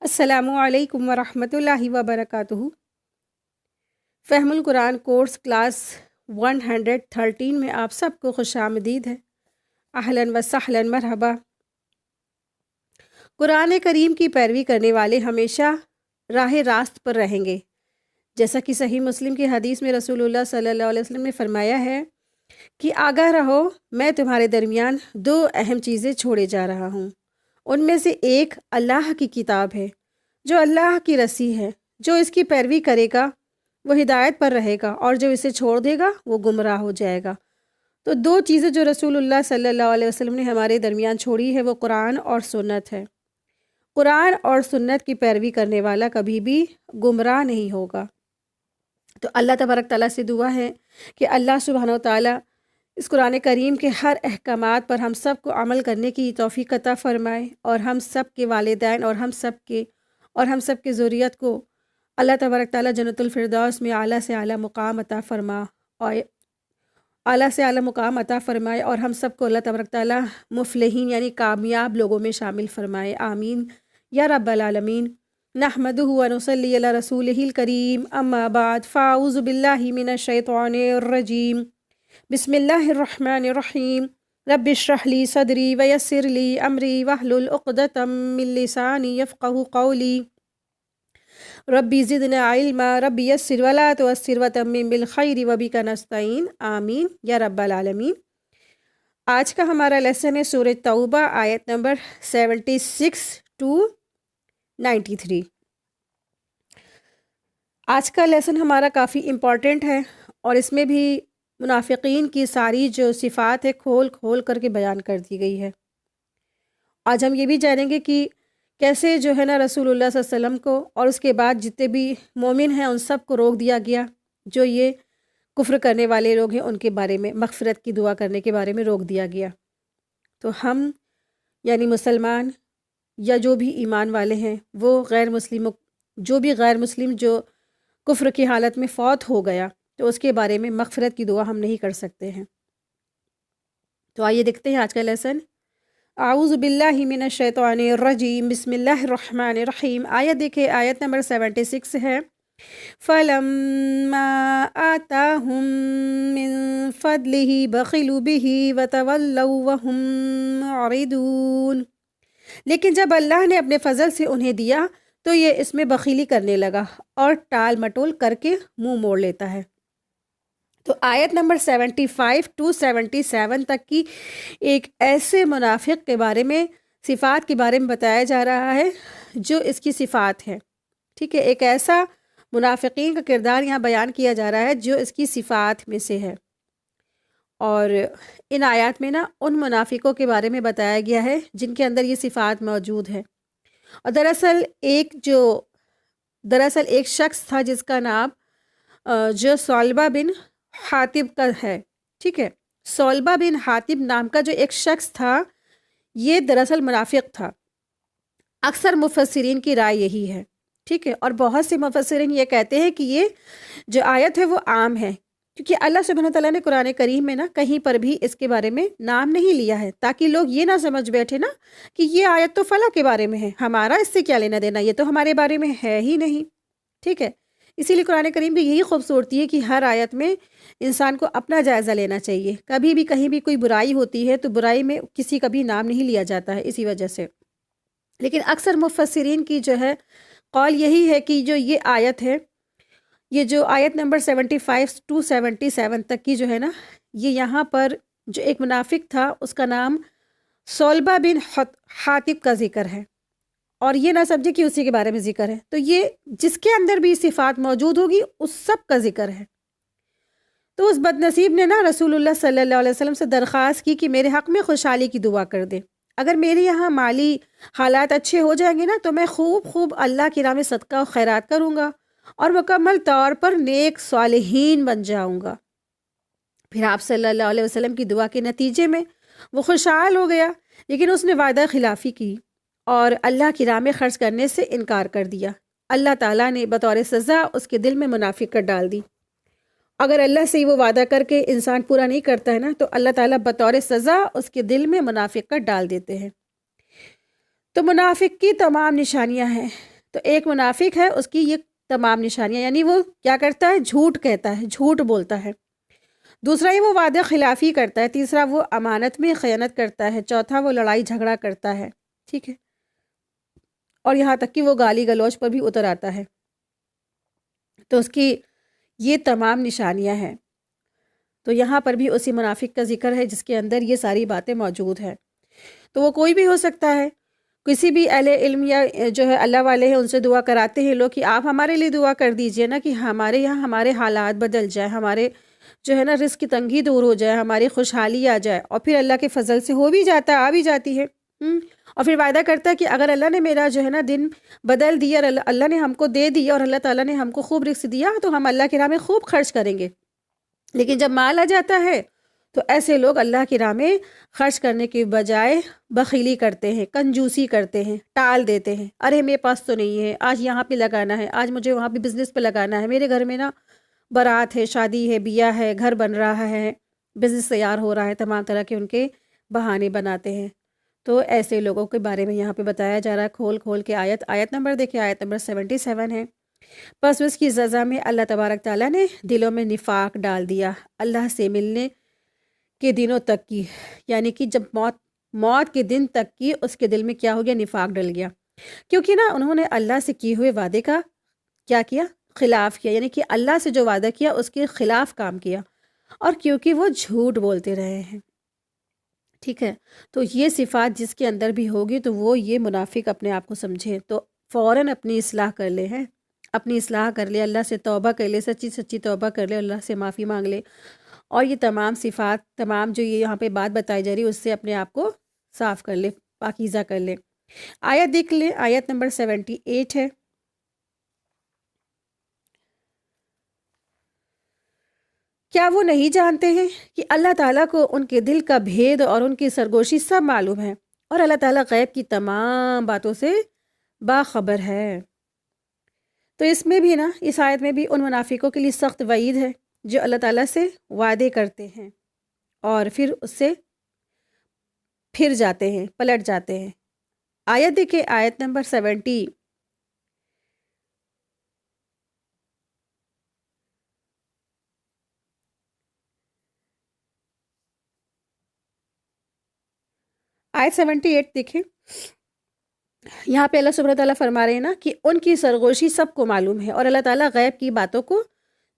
السلام علیکم ورحمۃ اللہ وبرکاتہ۔ فہم القرآن کورس کلاس 113 میں آپ سب کو خوش آمدید ہے۔ اہلاً و سہلاً، مرحبا۔ قرآن کریم کی پیروی کرنے والے ہمیشہ راہ راست پر رہیں گے، جیسا کہ صحیح مسلم کی حدیث میں رسول اللہ صلی اللہ علیہ وسلم نے فرمایا ہے کہ آگاہ رہو، میں تمہارے درمیان دو اہم چیزیں چھوڑے جا رہا ہوں۔ ان میں سے ایک اللہ کی کتاب ہے، جو اللہ کی رسی ہے۔ جو اس کی پیروی کرے گا وہ ہدایت پر رہے گا، اور جو اسے چھوڑ دے گا وہ گمراہ ہو جائے گا۔ تو دو چیزیں جو رسول اللہ صلی اللہ علیہ وسلم نے ہمارے درمیان چھوڑی ہے وہ قرآن اور سنت ہے۔ قرآن اور سنت کی پیروی کرنے والا کبھی بھی گمراہ نہیں ہوگا۔ تو اللہ تبارک تعالیٰ سے دعا ہے کہ اللہ سبحانہ و تعالیٰ اس قرآن کریم کے ہر احکامات پر ہم سب کو عمل کرنے کی توفیق عطا فرمائے، اور ہم سب کے والدین اور ہم سب کے ذریت کو اللہ تبارک تعالیٰ جنت الفردوس میں اعلیٰ سے اعلیٰ مقام عطا فرمائے، اور ہم سب کو اللہ تبارک تعالیٰ مفلحین یعنی کامیاب لوگوں میں شامل فرمائے، آمین یا رب العالمین۔ نحمدہ و نصلی علی رسولہ الکریم، اما بعد، فاعوذ باللہ من الشیطان الرجیم، بسم اللہ الرحمن الرحیم۔ رب اشرح لی صدری ویسر لی امری واحلل عقدۃ من لسانی یفقہوا قولی، ربی زدنا علما، ربی یسر ولا تعسر وتمم بالخیر وبک نستعین، آمین یا رب العالمین۔ آج کا ہمارا لیسن ہے سورہ توبہ، آیت نمبر 76 to 93۔ آج کا لیسن ہمارا کافی امپورٹنٹ ہے، اور اس میں بھی منافقین کی ساری جو صفات ہے کھول کھول کر کے بیان کر دی گئی ہے۔ آج ہم یہ بھی جانیں گے کہ کیسے جو ہے نا رسول اللہ صلی اللہ علیہ وسلم کو اور اس کے بعد جتنے بھی مومن ہیں ان سب کو روک دیا گیا، جو یہ کفر کرنے والے لوگ ہیں ان کے بارے میں مغفرت کی دعا کرنے کے بارے میں روک دیا گیا۔ تو ہم یعنی مسلمان یا جو بھی ایمان والے ہیں وہ غیر مسلم جو کفر کی حالت میں فوت ہو گیا تو اس کے بارے میں مغفرت کی دعا ہم نہیں کر سکتے ہیں۔ تو آئیے دیکھتے ہیں آج کا لیسن۔ اعوذ باللہ من الشیطان الرجیم، بسم اللہ الرحمن الرحیم۔ آیت دیکھیں، آیت نمبر 76 ہے۔ فَلَمَّا آتَاهُم مِّن فَضْلِهِ بَخِلُوا بِهِ وَتَوَلَّوْا وَهُم مُّعْرِضُونَ۔ لیکن جب اللہ نے اپنے فضل سے انہیں دیا تو یہ اس میں بخیلی کرنے لگا اور ٹال مٹول کر کے منہ موڑ لیتا ہے۔ تو آیت نمبر 75 to 77 تک کی ایک ایسے منافق کے بارے میں، صفات کے بارے میں بتایا جا رہا ہے جو اس کی صفات ہے، ٹھیک ہے۔ ایک ایسا منافقین کا کردار یہاں بیان کیا جا رہا ہے جو اس کی صفات میں سے ہے، اور ان آیات میں نا ان منافقوں کے بارے میں بتایا گیا ہے جن کے اندر یہ صفات موجود ہے۔ اور دراصل ایک شخص تھا جس کا نام جو صلبہ بن حاتب کا ہے، ٹھیک ہے۔ صلبہ بن حاتب نام کا جو ایک شخص تھا یہ دراصل منافق تھا۔ اکثر مفسرین کی رائے یہی ہے، ٹھیک ہے، اور بہت سے مفسرین یہ کہتے ہیں کہ یہ جو آیت ہے وہ عام ہے، کیونکہ اللہ سبحانہ تعالیٰ نے قرآن کریم میں نا کہیں پر بھی اس کے بارے میں نام نہیں لیا ہے، تاکہ لوگ یہ نہ سمجھ بیٹھے نا کہ یہ آیت تو فلاں کے بارے میں ہے، ہمارا اس سے کیا لینا دینا، یہ تو ہمارے بارے میں ہے ہی نہیں، ٹھیک ہے۔ اسی لیے قرآن کریم کی یہی خوبصورتی ہے کہ ہر آیت میں انسان کو اپنا جائزہ لینا چاہیے۔ کبھی بھی کہیں بھی کوئی برائی ہوتی ہے تو برائی میں کسی کا بھی نام نہیں لیا جاتا ہے اسی وجہ سے۔ لیکن اکثر مفسرین کی جو ہے قول یہی ہے کہ جو یہ آیت ہے، یہ جو آیت نمبر 75 to 77 تک کی جو ہے نا، یہ یہاں پر جو ایک منافق تھا اس کا نام صلبہ بن حاتب کا ذکر ہے، اور یہ نہ سمجھے کہ اسی کے بارے میں ذکر ہے۔ تو یہ جس کے اندر بھی صفات موجود ہوگی اس سب کا ذکر ہے۔ تو اس بد نصیب نے نا رسول اللہ صلی اللہ علیہ وسلم سے درخواست کی کہ میرے حق میں خوشحالی کی دعا کر دے، اگر میرے یہاں مالی حالات اچھے ہو جائیں گے نا تو میں خوب اللہ کی راہ میں صدقہ و خیرات کروں گا اور مکمل طور پر نیک صالحین بن جاؤں گا۔ پھر آپ صلی اللہ علیہ وسلم کی دعا کے نتیجے میں وہ خوشحال ہو گیا، لیکن اس نے وعدہ خلافی کی اور اللہ کی راہ میں خرچ کرنے سے انکار کر دیا۔ اللہ تعالیٰ نے بطور سزا اس کے دل میں منافقت ڈال دی۔ اگر اللہ سے وہ وعدہ کر کے انسان پورا نہیں کرتا ہے نا تو اللہ تعالیٰ بطور سزا اس کے دل میں منافقت ڈال دیتے ہیں۔ تو منافق کی تمام نشانیاں ہیں، تو ایک منافق ہے، اس کی یہ تمام نشانیاں، یعنی وہ کیا کرتا ہے؟ جھوٹ کہتا ہے، جھوٹ بولتا ہے۔ دوسرا یہ وہ وعدہ خلافی کرتا ہے۔ تیسرا وہ امانت میں خیانت کرتا ہے۔ چوتھا وہ لڑائی جھگڑا کرتا ہے، ٹھیک ہے، اور یہاں تک کہ وہ گالی گلوچ پر بھی اتر آتا ہے۔ تو اس کی یہ تمام نشانیاں ہیں۔ تو یہاں پر بھی اسی منافق کا ذکر ہے جس کے اندر یہ ساری باتیں موجود ہیں۔ تو وہ کوئی بھی ہو سکتا ہے، کسی بھی اہل علم یا جو ہے اللہ والے ہیں ان سے دعا کراتے ہیں لوگ کہ آپ ہمارے لیے دعا کر دیجئے نا، کہ ہمارے یہاں ہمارے حالات بدل جائے، ہمارے جو ہے نا رزق کی تنگی دور ہو جائے، ہماری خوشحالی آ جائے، اور پھر اللہ کے فضل سے ہو بھی جاتا ہے، آ بھی جاتی ہے۔ اور پھر وعدہ کرتا ہے کہ اگر اللہ نے میرا جو ہے نا دن بدل دیا اور اللہ نے ہم کو دے دیا اور اللہ تعالیٰ نے ہم کو خوب رزق دیا تو ہم اللہ کی راہ میں خوب خرچ کریں گے۔ لیکن جب مال آ جاتا ہے تو ایسے لوگ اللہ کی راہ میں خرچ کرنے کے بجائے بخیلی کرتے ہیں، کنجوسی کرتے ہیں، ٹال دیتے ہیں۔ ارے میرے پاس تو نہیں ہے، آج یہاں پہ لگانا ہے، آج مجھے وہاں پہ بزنس پہ لگانا ہے، میرے گھر میں نا بارات ہے، شادی ہے، بیاہ ہے، گھر بن رہا ہے، بزنس تیار ہو رہا ہے، تمام طرح کے ان کے بہانے بناتے ہیں۔ تو ایسے لوگوں کے بارے میں یہاں پہ بتایا جا رہا ہے کھول کھول کے۔ آیت نمبر دیکھیں، آیت نمبر 77 ہے۔ بس اس کی سزا میں اللہ تبارک تعالیٰ نے دلوں میں نفاق ڈال دیا اللہ سے ملنے کے دنوں تک کی، یعنی کہ جب موت کے دن تک کی اس کے دل میں کیا ہو گیا؟ نفاق ڈل گیا، کیونکہ نا انہوں نے اللہ سے کیے ہوئے وعدے کا کیا کیا؟ خلاف کیا، یعنی کہ اللہ سے جو وعدہ کیا اس کے خلاف کام کیا، اور کیونکہ وہ جھوٹ بولتے رہے ہیں، ٹھیک ہے۔ تو یہ صفات جس کے اندر بھی ہوگی تو وہ یہ منافق اپنے آپ کو سمجھے تو فوراً اپنی اصلاح کر لے، ہیں اپنی اصلاح کر لے، اللہ سے توبہ کر لے، سچی سچی توبہ کر لے، اللہ سے معافی مانگ لے، اور یہ تمام صفات، تمام جو یہ یہاں پہ بات بتائی جا رہی ہے اس سے اپنے آپ کو صاف کر لے، پاکیزہ کر لے۔ آیت دیکھ لیں، آیت نمبر 78 ہے۔ کیا وہ نہیں جانتے ہیں کہ اللہ تعالیٰ کو ان کے دل کا بھید اور ان کی سرگوشی سب معلوم ہے، اور اللہ تعالیٰ غیب کی تمام باتوں سے باخبر ہے۔ تو اس میں بھی نا، اس آیت میں بھی ان منافقوں کے لیے سخت وعید ہے جو اللہ تعالیٰ سے وعدے کرتے ہیں اور پھر اس سے پھر جاتے ہیں، پلٹ جاتے ہیں۔ آیت دیکھیں، آیت نمبر 70۔ آیت 78 دیکھیں، یہاں پہ اللہ سبحانہ وتعالیٰ فرما رہے ہیں نا کہ ان کی سرگوشی سب کو معلوم ہے اور اللہ تعالیٰ غیب کی باتوں کو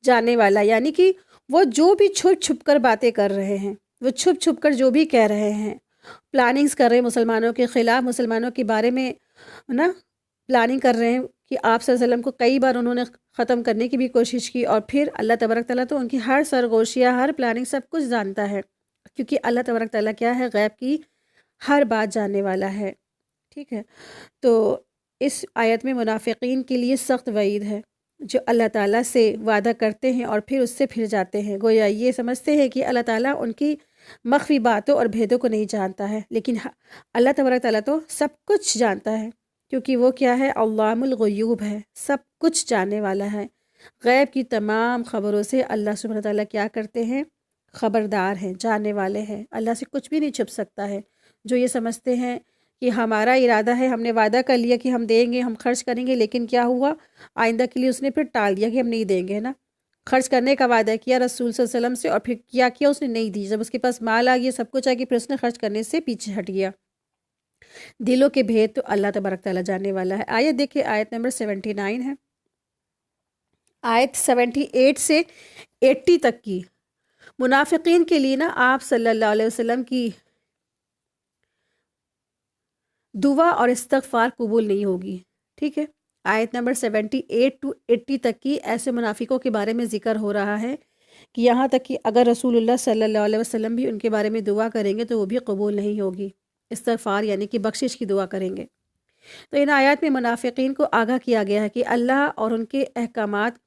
جاننے والا، یعنی کہ وہ جو بھی چھپ چھپ کر باتیں کر رہے ہیں، وہ چھپ چھپ کر جو بھی کہہ رہے ہیں، پلاننگز کر رہے ہیں مسلمانوں کے خلاف، مسلمانوں کے بارے میں نا پلاننگ کر رہے ہیں کہ آپ صلی اللہ علیہ وسلم کو کئی بار انہوں نے ختم کرنے کی بھی کوشش کی، اور پھر اللہ تبارک تعالیٰ تو ان کی ہر سرگوشیاں، ہر پلاننگ سب کچھ جانتا ہے، کیونکہ اللہ تبارک تعالیٰ کیا ہے؟ غیب کی ہر بات جاننے والا ہے، ٹھیک ہے۔ تو اس آیت میں منافقین کے لیے سخت وعید ہے جو اللہ تعالیٰ سے وعدہ کرتے ہیں اور پھر اس سے پھر جاتے ہیں، گویا یہ سمجھتے ہیں کہ اللہ تعالیٰ ان کی مخفی باتوں اور بھیدوں کو نہیں جانتا ہے، لیکن اللہ تبارک تعالیٰ تو سب کچھ جانتا ہے، کیونکہ وہ کیا ہے؟ علام الغیوب ہے، سب کچھ جاننے والا ہے۔ غیب کی تمام خبروں سے اللہ سبحانہ تعالیٰ کیا کرتے ہیں؟ خبردار ہیں، جاننے والے ہیں، اللہ سے کچھ بھی نہیں چھپ سکتا ہے۔ جو یہ سمجھتے ہیں کہ ہمارا ارادہ ہے، ہم نے وعدہ کر لیا کہ ہم دیں گے، ہم خرچ کریں گے، لیکن کیا ہوا؟ آئندہ کے لیے اس نے پھر ٹال دیا کہ ہم نہیں دیں گے نا۔ خرچ کرنے کا وعدہ کیا رسول صلی اللہ علیہ وسلم سے، اور پھر کیا اس نے نہیں دی، جب اس کے پاس مال آ گیا، سب کچھ آ گیا، پھر اس نے خرچ کرنے سے پیچھے ہٹ گیا۔ دلوں کے بھید تو اللہ تبارک تعالیٰ جاننے والا ہے۔ آیت دیکھیں، آیت نمبر 79 ہے۔ آیت 78 سے 80 تک کی منافقین کے لیے نا آپ صلی اللہ علیہ وسلم کی دعا اور استغفار قبول نہیں ہوگی، ٹھیک ہے۔ آیت نمبر 78 to 80 تک کی ایسے منافقوں کے بارے میں ذکر ہو رہا ہے کہ یہاں تک کہ اگر رسول اللہ صلی اللہ علیہ وسلم بھی ان کے بارے میں دعا کریں گے تو وہ بھی قبول نہیں ہوگی، استغفار یعنی کہ بخشش کی دعا کریں گے۔ تو ان آیات میں منافقین کو آگاہ کیا گیا ہے کہ اللہ اور ان کے احکامات،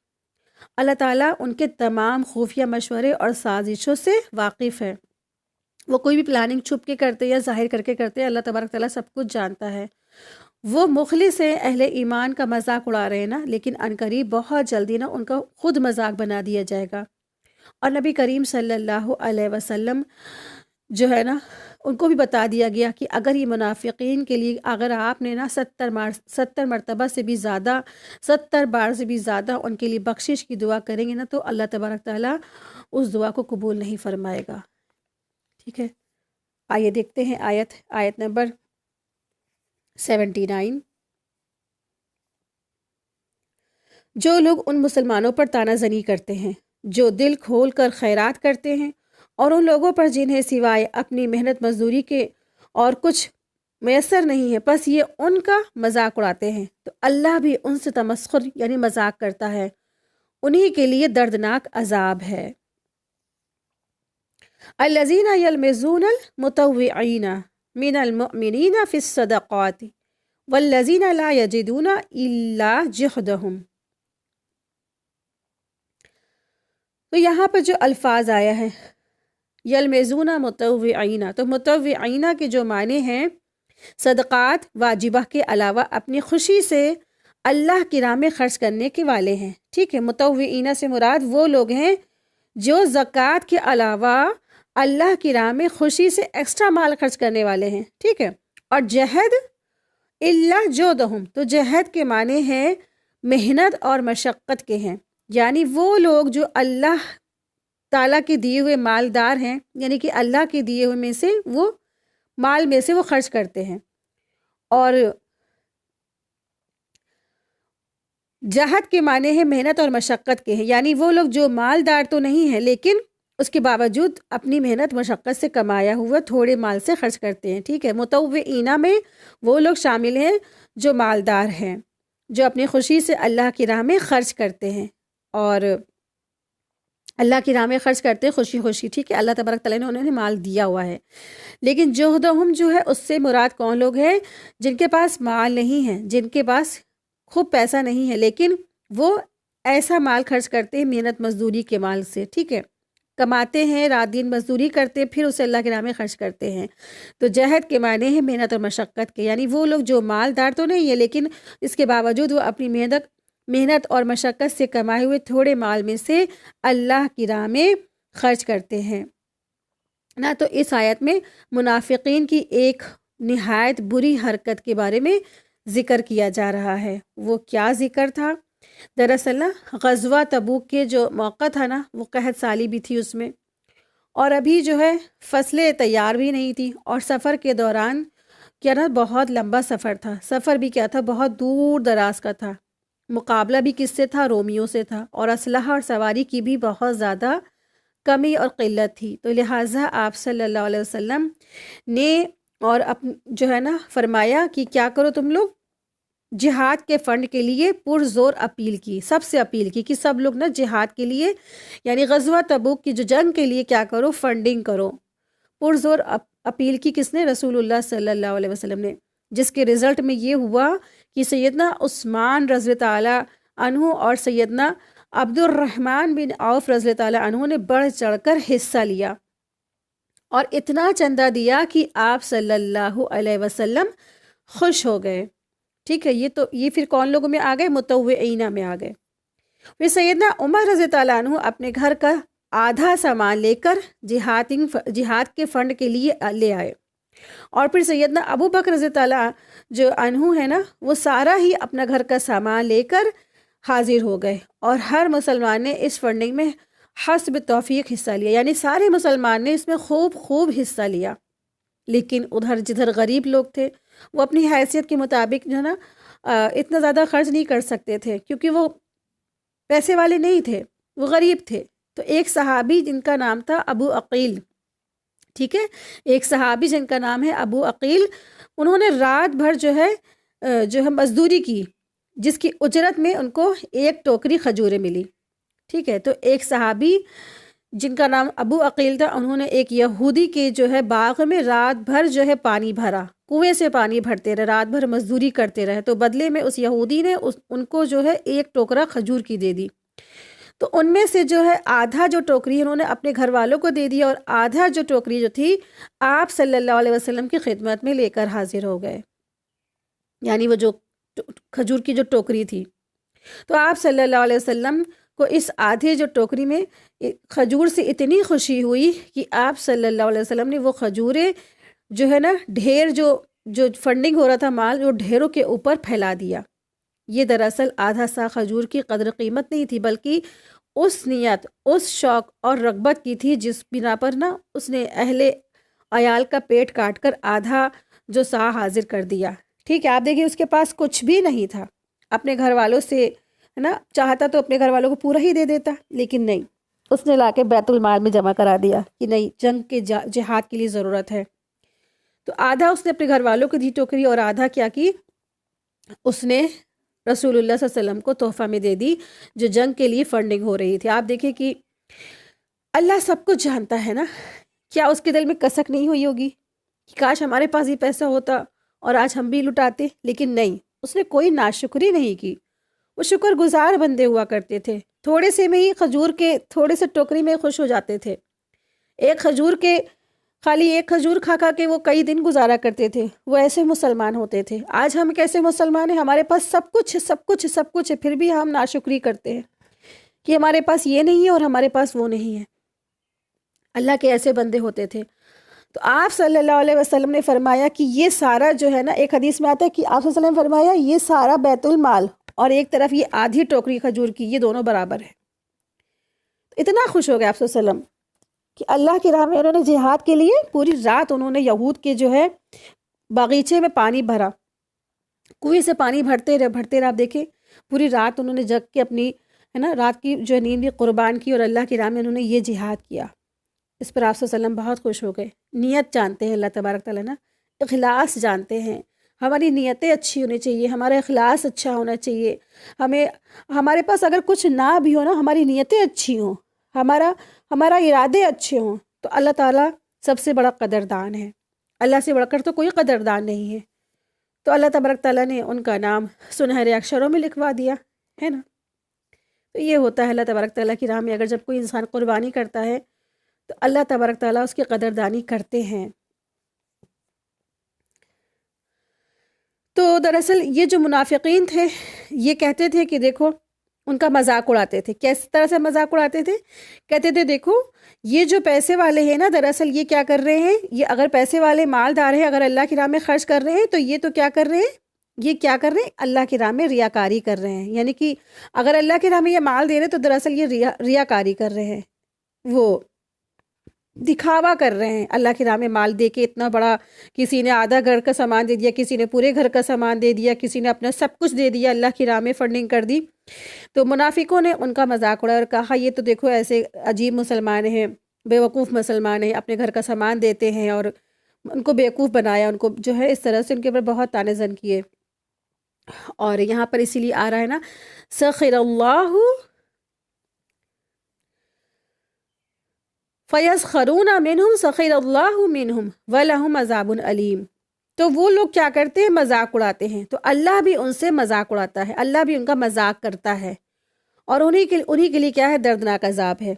اللہ تعالیٰ ان کے تمام خفیہ مشورے اور سازشوں سے واقف ہے۔ وہ کوئی بھی پلاننگ چھپ کے کرتے یا ظاہر کر کے کرتے، اللہ تبارک تعالیٰ سب کچھ جانتا ہے۔ وہ مخلص ہیں، اہل ایمان کا مذاق اڑا رہے ہیں نا، لیکن عنقریب بہت جلدی نا ان کا خود مذاق بنا دیا جائے گا، اور نبی کریم صلی اللہ علیہ وسلم جو ہے نا ان کو بھی بتا دیا گیا کہ اگر یہ منافقین کے لیے اگر آپ نے نا 70 مرتبہ سے بھی زیادہ 70 بار سے بھی زیادہ ان کے لیے بخشش کی دعا کریں گے نا تو اللہ تبارک تعالیٰ اس دعا کو قبول نہیں فرمائے گا. ٹھیک ہے، آئیے دیکھتے ہیں آیت نمبر 79. جو لوگ ان مسلمانوں پر طعنہ زنی کرتے ہیں جو دل کھول کر خیرات کرتے ہیں اور ان لوگوں پر جنہیں سوائے اپنی محنت مزدوری کے اور کچھ میسر نہیں ہے بس یہ ان کا مذاق اڑاتے ہیں تو اللہ بھی ان سے تمسخر یعنی مذاق کرتا ہے، انہی کے لیے دردناک عذاب ہے. الذین یلمزون المطوعین من المؤمنین فی الصدقات والذین لا یجدون الا جہدہم. تو یہاں پر جو الفاظ آیا ہے یلمزون مطوعین، تو مطوعین کے جو معنی ہیں صدقات واجبہ کے علاوہ اپنی خوشی سے اللہ کی راہ میں خرچ کرنے کے والے ہیں. ٹھیک ہے، مطوعین سے مراد وہ لوگ ہیں جو زکوٰۃ کے علاوہ اللہ کی راہ میں خوشی سے ایکسٹرا مال خرچ کرنے والے ہیں. ٹھیک ہے، اور جہد الا جہدہم، تو جہد کے معنی ہیں محنت اور مشقت کے ہیں، یعنی وہ لوگ جو اللہ تعالیٰ کے دیے ہوئے مالدار ہیں، یعنی کہ اللہ کے دیے ہوئے میں سے وہ مال میں سے وہ خرچ کرتے ہیں. اور جہد کے معنی ہے محنت اور مشقت کے ہیں، یعنی وہ لوگ جو مالدار تو نہیں ہیں لیکن اس کے باوجود اپنی محنت مشقت سے کمایا ہوا تھوڑے مال سے خرچ کرتے ہیں. ٹھیک ہے، مطوعین میں وہ لوگ شامل ہیں جو مالدار ہیں، جو اپنی خوشی سے اللہ کی راہ میں خرچ کرتے ہیں اور اللہ کی راہ میں خرچ کرتے ہیں خوشی خوشی. ٹھیک ہے، اللہ تبارک تعالیٰ نے انہیں مال دیا ہوا ہے. لیکن جہدہم جو ہے اس سے مراد کون لوگ ہیں؟ جن کے پاس مال نہیں ہے، جن کے پاس خوب پیسہ نہیں ہے لیکن وہ ایسا مال خرچ کرتے ہیں محنت مزدوری کے مال سے. ٹھیک ہے، کماتے ہیں، رات دن مزدوری کرتے ہیں، پھر اسے اللہ کے راہ میں خرچ کرتے ہیں. تو جہد کے معنی ہے محنت اور مشقت کے، یعنی وہ لوگ جو مالدار تو نہیں ہے لیکن اس کے باوجود وہ اپنی محنت اور مشقت سے کمائے ہوئے تھوڑے مال میں سے اللہ کی راہ میں خرچ کرتے ہیں نا. تو اس آیت میں منافقین کی ایک نہایت بری حرکت کے بارے میں ذکر کیا جا رہا ہے. وہ کیا ذکر تھا؟ دراصل نا غزوہ تبوک کے جو موقع تھا نا وہ قحط سالی بھی تھی اس میں، اور ابھی جو ہے فصلیں تیار بھی نہیں تھی، اور سفر کے دوران کیا نا بہت لمبا سفر تھا. سفر بھی کیا تھا؟ بہت دور دراز کا تھا. مقابلہ بھی کس سے تھا؟ رومیوں سے تھا، اور اسلحہ اور سواری کی بھی بہت زیادہ کمی اور قلت تھی. تو لہٰذا آپ صلی اللہ علیہ وسلم نے اور جو ہے نا فرمایا کہ کیا کرو تم لوگ، جہاد کے فنڈ کے لیے پرزور اپیل کی، سب سے اپیل کی کہ سب لوگ نا جہاد کے لیے یعنی غزوہ تبوک کی جو جنگ کے لیے کیا کرو، فنڈنگ کرو. پرزور اپیل کی کس نے؟ رسول اللہ صلی اللہ علیہ وسلم نے، جس کے رزلٹ میں یہ ہوا کہ سیدنا عثمان رضی اللہ تعالیٰ عنہ اور سیدنا عبد الرحمن بن عوف رضی اللہ تعالیٰ عنہ نے بڑھ چڑھ کر حصہ لیا اور اتنا چندہ دیا کہ آپ صلی اللہ علیہ وسلم خوش ہو گئے. ٹھیک ہے، یہ پھر کون لوگوں میں آ گئے؟ مطوعین میں آ گئے. پھر سیدنا عمر رضی تعالیٰ عنہ اپنے گھر کا آدھا سامان لے کر جہاد کے فنڈ کے لیے لے آئے، اور پھر سیدنا ابو بکر رضی تعالیٰ جو عنہ ہے نا وہ سارا ہی اپنا گھر کا سامان لے کر حاضر ہو گئے، اور ہر مسلمان نے اس فنڈنگ میں حسب توفیق حصہ لیا، یعنی سارے مسلمان نے اس میں خوب حصہ لیا. لیکن ادھر جدھر غریب لوگ تھے وہ اپنی حیثیت کے مطابق جو ہے نا اتنا زیادہ خرچ نہیں کر سکتے تھے کیونکہ وہ پیسے والے نہیں تھے، وہ غریب تھے. تو ایک صحابی جن کا نام تھا ابو عقیل، ٹھیک ہے، ایک صحابی جن کا نام ہے ابو عقیل، انہوں نے رات بھر جو ہے مزدوری کی، جس کی اجرت میں ان کو ایک ٹوکری کھجوریں ملی. ٹھیک ہے، تو ایک صحابی جن کا نام ابو عقیل تھا، انہوں نے ایک یہودی کے جو ہے باغ میں رات بھر جو ہے پانی بھرا، کنویں سے پانی بھرتے رہے، رات بھر مزدوری کرتے رہے. تو بدلے میں اس یہودی نے ان کو جو ہے ایک ٹوکرا کھجور کی دے دی. تو ان میں سے جو ہے آدھا جو ٹوکری انہوں نے اپنے گھر والوں کو دے دیا، اور آدھا جو ٹوکری جو تھی آپ صلی اللہ علیہ وسلم کی خدمت میں لے کر حاضر ہو گئے، یعنی وہ جو کھجور کی جو ٹوکری تھی. تو آپ صلی اللہ علیہ وسلم کو اس آدھے جو ٹوکری میں کھجور سے اتنی خوشی ہوئی کہ آپ صلی اللہ علیہ وسلم نے وہ کھجوریں جو ہے نا ڈھیر جو فنڈنگ ہو رہا تھا مال وہ ڈھیروں کے اوپر پھیلا دیا۔ یہ دراصل آدھا سا کھجور کی قدر قیمت نہیں تھی، بلکہ اس نیت، اس شوق اور رغبت کی تھی جس بنا پر نا اس نے اہل عیال کا پیٹ کاٹ کر آدھا جو سا حاضر کر دیا۔ ٹھیک ہے، آپ دیکھیے اس کے پاس کچھ بھی نہیں تھا، اپنے گھر والوں سے ہے نا چاہتا تو اپنے گھر والوں کو پورا ہی دے دیتا، لیکن نہیں، اس نے لا کے بیت المال میں جمع کرا دیا کہ نہیں، جنگ کے جہاد کے لیے ضرورت ہے۔ تو آدھا اس نے اپنے گھر والوں کو دی ٹوکری، اور آدھا کیا کی، اس نے رسول اللہ صلی اللہ علیہ وسلم کو تحفہ میں دے دی جو جنگ کے لیے فنڈنگ ہو رہی تھی۔ آپ دیکھیں کہ اللہ سب کچھ جانتا ہے نا، کیا اس کے دل میں کسک نہیں ہوئی ہوگی کہ کاش ہمارے پاس ہی پیسہ ہوتا اور آج ہم بھی لٹاتے، لیکن نہیں، اس نے کوئی ناشکری نہیں کی۔ وہ شکر گزار بندے ہوا کرتے تھے، تھوڑے سے میں ہی کھجور کے تھوڑے سے ٹوکری میں خوش ہو جاتے تھے، خالی ایک کھجور کھا کھا کے وہ کئی دن گزارا کرتے تھے۔ وہ ایسے مسلمان ہوتے تھے۔ آج ہم کیسے مسلمان ہیں؟ ہمارے پاس سب کچھ ہے، سب کچھ، سب کچھ ہے، پھر بھی ہم ناشکری کرتے ہیں کہ ہمارے پاس یہ نہیں ہے اور ہمارے پاس وہ نہیں ہے۔ اللہ کے ایسے بندے ہوتے تھے۔ تو آپ صلی اللہ علیہ وسلم نے فرمایا کہ یہ سارا جو ہے نا، ایک حدیث میں آتا ہے کہ آپ صلی اللہ علیہ وسلم نے فرمایا یہ سارا بیت المال اور ایک طرف یہ آدھی ٹوکری کھجور کی، یہ دونوں برابر ہے۔ اتنا خوش ہو گئے آپ صلی اللہ علیہ وسلم کہ اللہ کی راہ میں انہوں نے جہاد کے لیے پوری رات انہوں نے یہود کے جو ہے باغیچے میں پانی بھرا، کنویں سے پانی بھرتے رہے، آپ دیکھیں پوری رات انہوں نے جگ کے اپنی ہے نا رات کی جو نیند بھی قربان کی، اور اللہ کی راہ میں انہوں نے یہ جہاد کیا۔ اس پر آپ صلی اللہ علیہ وسلم بہت خوش ہو گئے۔ نیت جانتے ہیں اللہ تبارک تعالیٰ نا، اخلاص جانتے ہیں، ہماری نیتیں اچھی ہونی چاہیے، ہمارا اخلاص اچھا ہونا چاہیے، ہمارے پاس اگر کچھ نہ بھی ہو نا، ہماری نیتیں اچھی ہوں، ہمارا ارادے اچھے ہوں، تو اللہ تعالیٰ سب سے بڑا قدردان ہے۔ اللہ سے بڑھ کر تو کوئی قدردان نہیں ہے۔ تو اللہ تبارک تعالیٰ نے ان کا نام سنہرے اکشروں میں لکھوا دیا ہے نا۔ تو یہ ہوتا ہے اللہ تبارک تعالیٰ کی راہ میں اگر جب کوئی انسان قربانی کرتا ہے تو اللہ تبارک تعالیٰ اس کی قدردانی کرتے ہیں۔ تو دراصل یہ جو منافقین تھے یہ کہتے تھے کہ دیکھو، ان کا مذاق اڑاتے تھے۔ کس طرح سے مذاق اڑاتے تھے؟ کہتے تھے دیکھو یہ جو پیسے والے ہیں نا، دراصل یہ کیا کر رہے ہیں، یہ اگر پیسے والے مالدار ہیں، اگر اللہ کی راہ میں خرچ کر رہے ہیں تو یہ تو کیا کر رہے ہیں، یہ کیا کر رہے ہیں، اللہ کی راہ میں ریاکاری کر رہے ہیں۔ یعنی کہ اگر اللہ کی راہ میں یہ مال دے رہے ہیں تو دراصل یہ ریاکاری کر رہے ہیں، وہ دکھاوا کر رہے ہیں۔ اللہ کی راہ میں مال دے کے اتنا بڑا، کسی نے آدھا گھر کا سامان دے دیا، کسی نے پورے گھر کا سامان دے دیا، کسی نے اپنا سب کچھ دے دیا، اللہ کی راہ میں فنڈنگ کر دی۔ تو منافقوں نے ان کا مذاق اڑایا اور کہا یہ تو دیکھو ایسے عجیب مسلمان ہیں، بے وقوف مسلمان ہیں، اپنے گھر کا سامان دیتے ہیں، اور ان کو بیوقوف بنایا، ان کو جو ہے اس طرح سے ان کے اوپر بہت طعنے زن کیے۔ اور یہاں پر اسی لیے آ رہا ہے نا، سخر اللہ فَيَسْخَرُونَ مِنْهُمْ سَخِرَ اللَّهُ مِنْهُمْ وَلَهُمْ عَذَابٌ أَلِيمٌ۔ تو وہ لوگ کیا کرتے ہیں، مذاق اڑاتے ہیں، تو اللہ بھی ان سے مذاق اڑاتا ہے، اللہ بھی ان کا مذاق کرتا ہے، اور انہی کے لیے کیا ہے، دردناک عذاب ہے۔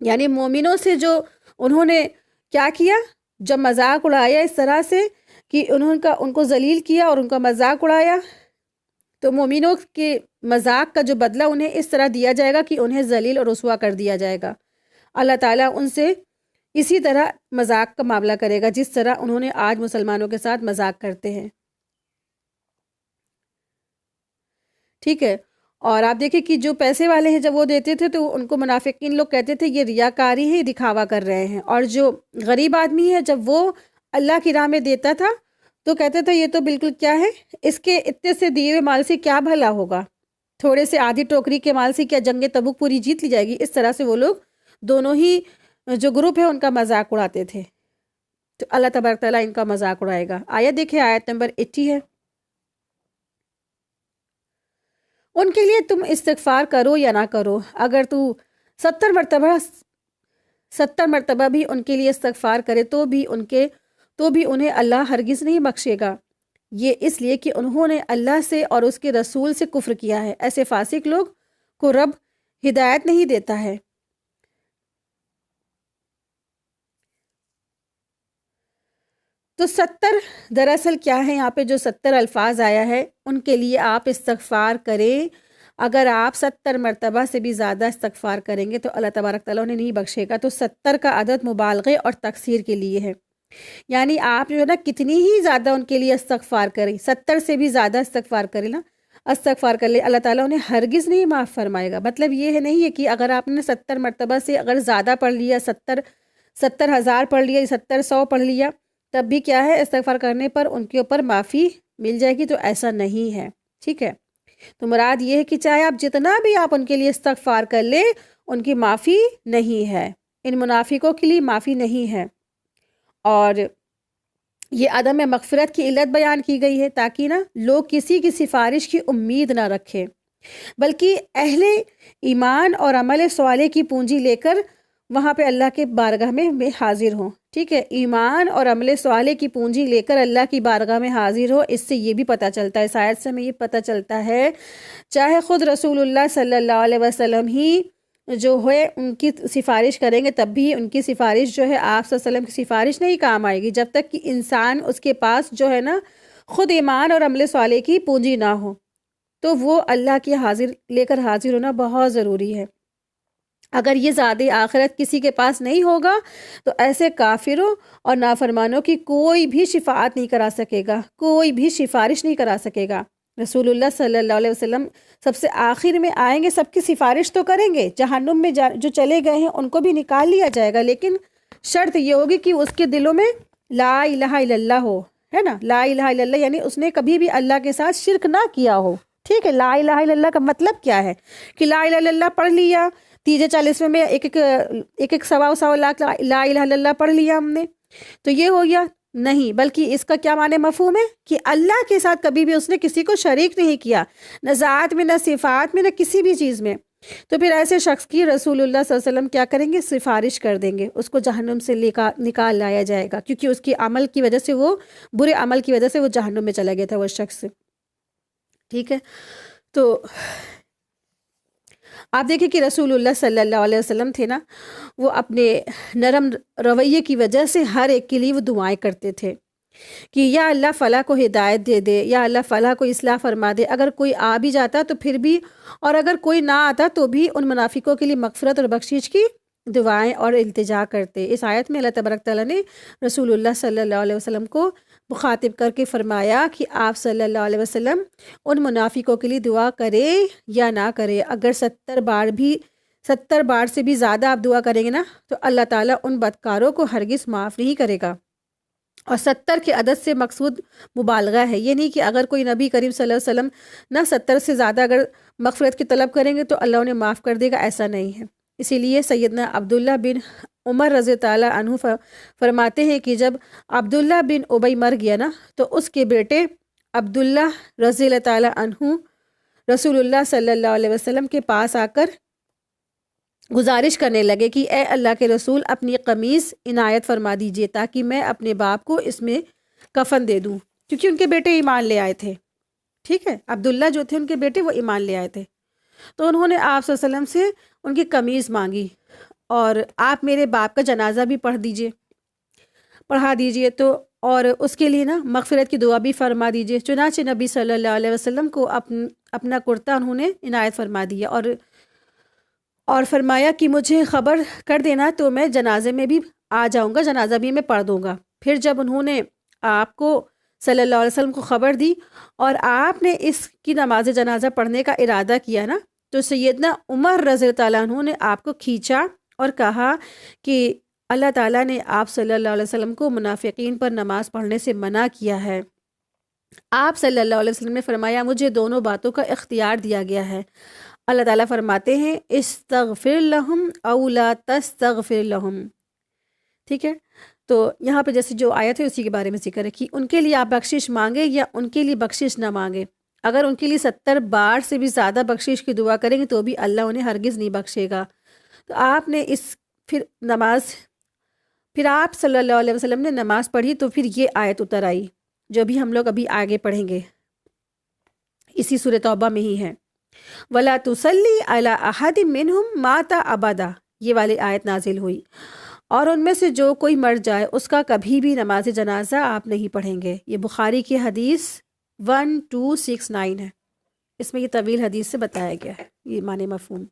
یعنی مومنوں سے جو انہوں نے کیا کیا، جب مذاق اڑایا اس طرح سے کہ ان کو ذلیل کیا اور ان کا مذاق اڑایا، تو مومنوں کے مذاق کا جو بدلہ انہیں اس طرح دیا جائے گا کہ انہیں ذلیل اور رسوا کر دیا جائے گا۔ اللہ تعالیٰ ان سے اسی طرح مذاق کا معاملہ کرے گا جس طرح انہوں نے آج مسلمانوں کے ساتھ مذاق کرتے ہیں۔ ٹھیک ہے، اور آپ دیکھیں کہ جو پیسے والے ہیں جب وہ دیتے تھے تو ان کو منافقین لوگ کہتے تھے یہ ریاکاری ہے، دکھاوا کر رہے ہیں، اور جو غریب آدمی ہے جب وہ اللہ کی راہ میں دیتا تھا تو کہتے تھے یہ تو بالکل کیا ہے، اس کے اتنے سے دیے ہوئے مال سے کیا بھلا ہوگا، تھوڑے سے آدھی ٹوکری کے مال سے کیا جنگ تبوک پوری جیت لی جائے گی۔ اس طرح سے وہ لوگ دونوں ہی جو گروپ ہے ان کا مذاق اڑاتے تھے۔ تو اللہ تبارک تعالیٰ ان کا مذاق اڑائے گا۔ آیت دیکھیں، آیت نمبر 80 ہے، ان کے لیے تم استغفار کرو یا نہ کرو، اگر تو 70 مرتبہ بھی ان کے لیے استغفار کرے تو بھی انہیں اللہ ہرگز نہیں بخشے گا، یہ اس لیے کہ انہوں نے اللہ سے اور اس کے رسول سے کفر کیا ہے۔ ایسے فاسق لوگ کو رب ہدایت نہیں دیتا ہے۔ تو 70 دراصل کیا ہے، یہاں پہ جو 70 الفاظ آیا ہے ان کے لیے آپ استغفار کریں۔ اگر آپ 70 مرتبہ سے بھی زیادہ استغفار کریں گے تو اللہ تبارک تعالیٰ انہیں نہیں بخشے گا۔ تو 70 کا عدد مبالغے اور تکثیر کے لیے ہے۔ یعنی آپ جو ہے نا کتنی ہی زیادہ ان کے لیے استغفار کریں، 70 سے بھی زیادہ استغفار کریں نا، استغفار کر لے، اللہ تعالیٰ انہیں ہرگز نہیں معاف فرمائے گا۔ مطلب یہ ہے نہیں ہے کہ اگر آپ نے 70 مرتبہ سے اگر زیادہ پڑھ لیا، 70,000 پڑھ لیا، 100 پڑھ لیا، تب بھی کیا ہے، استغفار کرنے پر ان کے اوپر معافی مل جائے گی، تو ایسا نہیں ہے، ٹھیک ہے۔ تو مراد یہ ہے کہ چاہے آپ جتنا بھی آپ ان کے لیے استغفار کر لیں، ان کی معافی نہیں ہے، ان منافقوں کے لیے معافی نہیں ہے۔ اور یہ عدم مغفرت کی علت بیان کی گئی ہے تاکہ نا لوگ کسی کی سفارش کی امید نہ رکھیں، بلکہ اہل ایمان اور عمل صالح کی پونجی لے کر وہاں پہ اللہ کے بارگاہ میں حاضر ہوں، ٹھیک ہے۔ ایمان اور عمل صالح کی پونجی لے کر اللہ کی بارگاہ میں حاضر ہو، اس سے یہ بھی پتہ چلتا ہے، اس آیت سے ہمیں یہ پتہ چلتا ہے چاہے خود رسول اللہ صلی اللہ علیہ وسلم ہی جو ہے ان کی سفارش کریں گے، تب بھی ان کی سفارش جو ہے آپ صلی اللہ علیہ وسلم کی سفارش نہیں کام آئے گی، جب تک کہ انسان اس کے پاس جو ہے نا خود ایمان اور عمل صالح کی پونجی نہ ہو، تو وہ اللہ کی لے کر حاضر ہونا بہت ضروری ہے۔ اگر یہ زاد آخرت کسی کے پاس نہیں ہوگا تو ایسے کافروں اور نافرمانوں کی کوئی بھی شفاعت نہیں کرا سکے گا، کوئی بھی سفارش نہیں کرا سکے گا۔ رسول اللہ صلی اللہ علیہ وسلم سب سے آخر میں آئیں گے، سب کی سفارش تو کریں گے، جہنم میں جو چلے گئے ہیں ان کو بھی نکال لیا جائے گا، لیکن شرط یہ ہوگی کہ اس کے دلوں میں لا الہ الا اللہ ہو، ہے نا، لا الہ الا اللہ، یعنی اس نے کبھی بھی اللہ کے ساتھ شرک نہ کیا ہو، ٹھیک ہے۔ لا الہ الا اللہ کا مطلب کیا ہے کہ لا الہ الا اللہ پڑھ لیا، تیجے 40 میں ایک 1.25 لاکھ لا الہ الا اللہ پڑھ لیا ہم نے، تو یہ ہو گیا نہیں، بلکہ اس کا کیا معنی مفہوم ہے کہ اللہ کے ساتھ کبھی بھی اس نے کسی کو شریک نہیں کیا، نہ ذات میں، نہ صفات میں، نہ کسی بھی چیز میں۔ تو پھر ایسے شخص کی رسول اللہ صلی اللہ علیہ وسلم کیا کریں گے، سفارش کر دیں گے، اس کو جہنم سے نکال لایا جائے گا، کیونکہ اس کی عمل کی وجہ سے، وہ برے عمل کی وجہ سے وہ جہنم میں چلا گیا تھا وہ شخص، ٹھیک ہے۔ تو آپ دیکھیں کہ رسول اللہ صلی اللہ علیہ وسلم تھے نا، وہ اپنے نرم رویے کی وجہ سے ہر ایک کے لیے وہ دعائیں کرتے تھے کہ یا اللہ فلاں کو ہدایت دے دے، یا اللہ فلاں کو اصلاح فرما دے، اگر کوئی آ بھی جاتا تو پھر بھی، اور اگر کوئی نہ آتا تو بھی ان منافقوں کے لیے مغفرت اور بخشش کی دعائیں اور التجا کرتے۔ اس آیت میں اللہ تبارک تعالیٰ نے رسول اللہ صلی اللہ علیہ وسلم کو مخاطب کر کے فرمایا کہ آپ صلی اللہ علیہ وسلم ان منافقوں کے لیے دعا کرے یا نہ کرے، اگر 70 بار سے بھی زیادہ آپ دعا کریں گے نا تو اللہ تعالیٰ ان بدکاروں کو ہرگز معاف نہیں کرے گا۔ اور 70 کے عدد سے مقصود مبالغہ ہے، یہ نہیں کہ اگر کوئی نبی کریم صلی اللہ علیہ وسلم نہ 70 سے زیادہ اگر مغفرت کی طلب کریں گے تو اللہ انہیں معاف کر دے گا، ایسا نہیں ہے۔ اسی لیے سیدنا عبداللہ بن عمر رضی اللہ عنہ فرماتے ہیں کہ جب عبداللہ بن ابی مر گیا نا تو اس کے بیٹے عبداللہ رضی اللہ تعالیٰ عنہ رسول اللہ صلی اللہ علیہ وسلم کے پاس آ کر گزارش کرنے لگے کہ اے اللہ کے رسول، اپنی قمیص عنایت فرما دیجئے تاکہ میں اپنے باپ کو اس میں کفن دے دوں، کیونکہ ان کے بیٹے ایمان لے آئے تھے، ٹھیک ہے۔ عبداللہ جو تھے ان کے بیٹے وہ ایمان لے آئے تھے، تو انہوں نے آپ صلی اللہ علیہ وسلم سے ان کی قمیص مانگی اور آپ میرے باپ کا جنازہ بھی پڑھا دیجئے تو، اور اس کے لیے نا مغفرت کی دعا بھی فرما دیجئے۔ چنانچہ نبی صلی اللہ علیہ وسلم کو اپنا کرتا انہوں نے عنایت فرما دیا اور فرمایا کہ مجھے خبر کر دینا تو میں جنازے میں بھی آ جاؤں گا، جنازہ بھی میں پڑھ دوں گا۔ پھر جب انہوں نے آپ کو صلی اللہ علیہ وسلم کو خبر دی اور آپ نے اس کی نماز جنازہ پڑھنے کا ارادہ کیا نا، تو سیدنا عمر رضی اللہ عنہ نے آپ کو کھینچا اور کہا کہ اللہ تعالیٰ نے آپ صلی اللہ علیہ وسلم کو منافقین پر نماز پڑھنے سے منع کیا ہے۔ آپ صلی اللہ علیہ وسلم نے فرمایا مجھے دونوں باتوں کا اختیار دیا گیا ہے۔ اللہ تعالیٰ فرماتے ہیں استغفر لہم او لا تستغفر لہم، ٹھیک ہے۔ تو یہاں پہ جیسے جو آیت ہے اسی کے بارے میں ذکر ہے کہ ان کے لیے آپ بخشش مانگے یا ان کے لیے بخشش نہ مانگے، اگر ان کے لیے 70 بار سے بھی زیادہ بخشش کی دعا کریں گے تو بھی اللہ انہیں ہرگز نہیں بخشے گا۔ تو آپ نے پھر آپ صلی اللہ علیہ وسلم نے نماز پڑھی تو پھر یہ آیت اتر آئی جو بھی ہم لوگ ابھی آگے پڑھیں گے، اسی سورہ توبہ میں ہی ہے، وَلَا تُصَلِّ عَلَىٰ أَحَدٍ مِّنْهُمْ مَاتَ أَبَدًا، یہ والی آیت نازل ہوئی، اور ان میں سے جو کوئی مر جائے اس کا کبھی بھی نماز جنازہ آپ نہیں پڑھیں گے۔ یہ بخاری کی حدیث 1269 ہے، اس میں یہ طویل حدیث سے بتایا گیا ہے یہ معنی مفہوم۔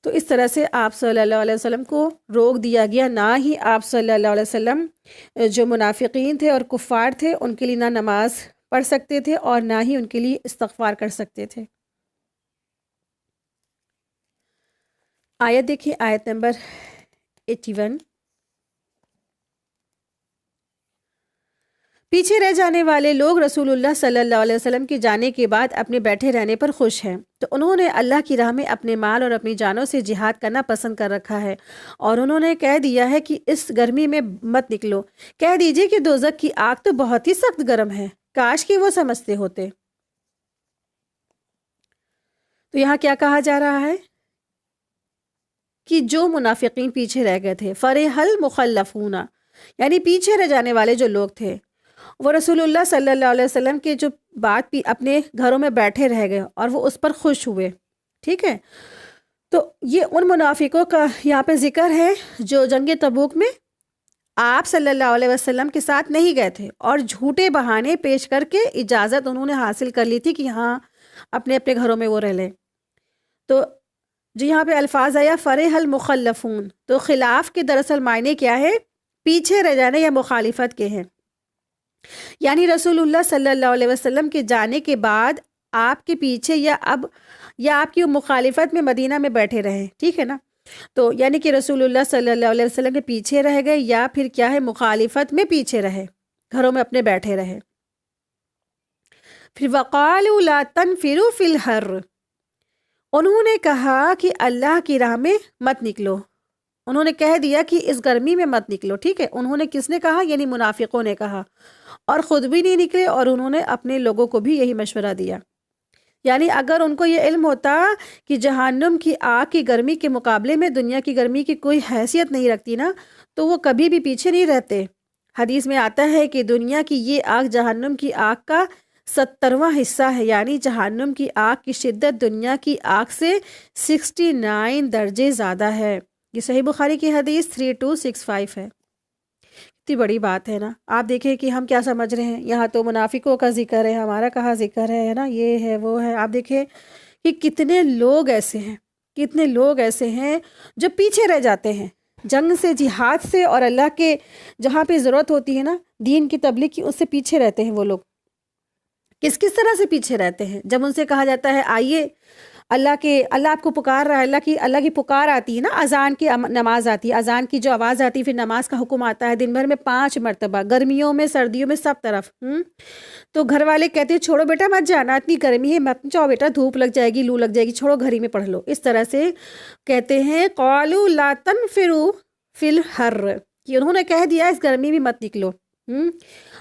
تو اس طرح سے آپ صلی اللہ علیہ وسلم کو روک دیا گیا. نہ ہی آپ صلی اللہ علیہ وسلم جو منافقین تھے اور کفار تھے ان کے لیے نہ نماز پڑھ سکتے تھے اور نہ ہی ان کے لیے استغفار کر سکتے تھے. آیت دیکھیے، آیت نمبر 81. پیچھے رہ جانے والے لوگ رسول اللہ صلی اللہ علیہ وسلم کے جانے کے بعد اپنے بیٹھے رہنے پر خوش ہیں، تو انہوں نے اللہ کی راہ میں اپنے مال اور اپنی جانوں سے جہاد کرنا پسند کر رکھا ہے، اور انہوں نے کہہ دیا ہے کہ اس گرمی میں مت نکلو. کہہ دیجئے کہ دوزخ کی آگ تو بہت ہی سخت گرم ہے، کاش کہ وہ سمجھتے ہوتے. تو یہاں کیا کہا جا رہا ہے کہ جو منافقین پیچھے رہ گئے تھے، فرح المخلفون، یعنی پیچھے رہ جانے والے جو لوگ تھے، وہ رسول اللہ صلی اللہ علیہ وسلم کے جو بات اپنے گھروں میں بیٹھے رہ گئے اور وہ اس پر خوش ہوئے. ٹھیک ہے، تو یہ ان منافقوں کا یہاں پہ ذکر ہے جو جنگ تبوک میں آپ صلی اللہ علیہ وسلم کے ساتھ نہیں گئے تھے اور جھوٹے بہانے پیش کر کے اجازت انہوں نے حاصل کر لی تھی کہ ہاں اپنے اپنے گھروں میں وہ رہ لیں. تو جو یہاں پہ الفاظ آیا فرح المخلفون، تو خلاف کے دراصل معنی کیا ہے؟ پیچھے رہ جانے یا مخالفت کے ہیں. یعنی رسول اللہ صلی اللہ علیہ وسلم کے جانے کے بعد آپ کے پیچھے یا آپ کی مخالفت میں مدینہ میں بیٹھے رہے. ٹھیک ہے نا، تو یعنی کہ رسول اللہ صلی اللہ علیہ وسلم کے پیچھے رہ گئے یا پھر کیا ہے، مخالفت میں پیچھے رہے، گھروں میں اپنے بیٹھے رہے. پھر وقالوا لا تنفروا فی الحر، انہوں نے کہا کہ اللہ کی راہ میں مت نکلو. انہوں نے کہہ دیا کہ اس گرمی میں مت نکلو. ٹھیک ہے، انہوں نے کس نے کہا؟ یعنی منافقوں نے کہا، اور خود بھی نہیں نکلے اور انہوں نے اپنے لوگوں کو بھی یہی مشورہ دیا. یعنی اگر ان کو یہ علم ہوتا کہ جہنم کی آگ کی گرمی کے مقابلے میں دنیا کی گرمی کی کوئی حیثیت نہیں رکھتی نا، تو وہ کبھی بھی پیچھے نہیں رہتے. حدیث میں آتا ہے کہ دنیا کی یہ آگ جہنم کی آگ کا 70واں حصہ ہے، یعنی جہنم کی آگ کی شدت دنیا کی آگ سے 69 درجے زیادہ ہے. یہ صحیح بخاری کی حدیث 3265 ہے. اتنی بڑی بات ہے نا. آپ دیکھیں کہ ہم کیا سمجھ رہے ہیں، یہاں تو منافقوں کا ذکر ہے، ہمارا کہاں ذکر ہے نا، یہ ہے وہ ہے. آپ دیکھیں کہ کتنے لوگ ایسے ہیں جو پیچھے رہ جاتے ہیں جنگ سے، جہاد سے، اور اللہ کے جہاں پہ ضرورت ہوتی ہے نا دین کی تبلیغ کی، اس سے پیچھے رہتے ہیں. وہ لوگ کس طرح سے پیچھے رہتے ہیں؟ جب ان سے کہا جاتا ہے آئیے اللہ آپ کو پکار رہا ہے، اللہ کی پکار آتی ہے نا، اذان کی نماز آتی ہے، اذان کی جو آواز آتی ہے، پھر نماز کا حکم آتا ہے دن بھر میں 5 مرتبہ، گرمیوں میں، سردیوں میں، سب طرف. تو گھر والے کہتے ہیں چھوڑو بیٹا مت جانا، اتنی گرمی ہے، مت جاؤ بیٹا، دھوپ لگ جائے گی، لو لگ جائے گی، چھوڑو گھر ہی میں پڑھ لو. اس طرح سے کہتے ہیں قالوا لا تنفروا فی الحر، کہ انہوں نے کہہ دیا اس گرمی میں مت نکلو.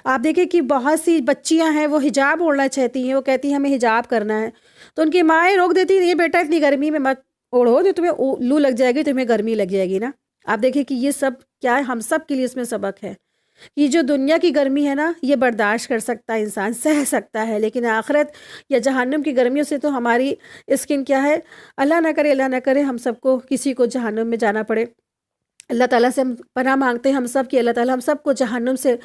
آپ دیکھیں کہ بہت سی بچیاں ہیں وہ حجاب اوڑھنا چاہتی ہیں، وہ کہتی ہیں ہمیں حجاب کرنا ہے، تو ان کی مائیں روک دیتی ہیں، یہ بیٹا اتنی گرمی میں مت اوڑھو، جو تمہیں لو لگ جائے گی، تمہیں گرمی لگ جائے گی نا. آپ دیکھیں کہ یہ سب کیا ہے، ہم سب کے لیے اس میں سبق ہے. یہ جو دنیا کی گرمی ہے نا، یہ برداشت کر سکتا ہے انسان، سہ سکتا ہے، لیکن آخرت یا جہنم کی گرمیوں سے تو ہماری اسکن کیا ہے، اللہ نہ کرے ہم سب کو کسی کو جہنم میں جانا پڑے. اللہ تعالیٰ سے ہم پناہ مانگتے ہیں ہم سب کی، اللہ تعالیٰ ہم سب کو جہنم سے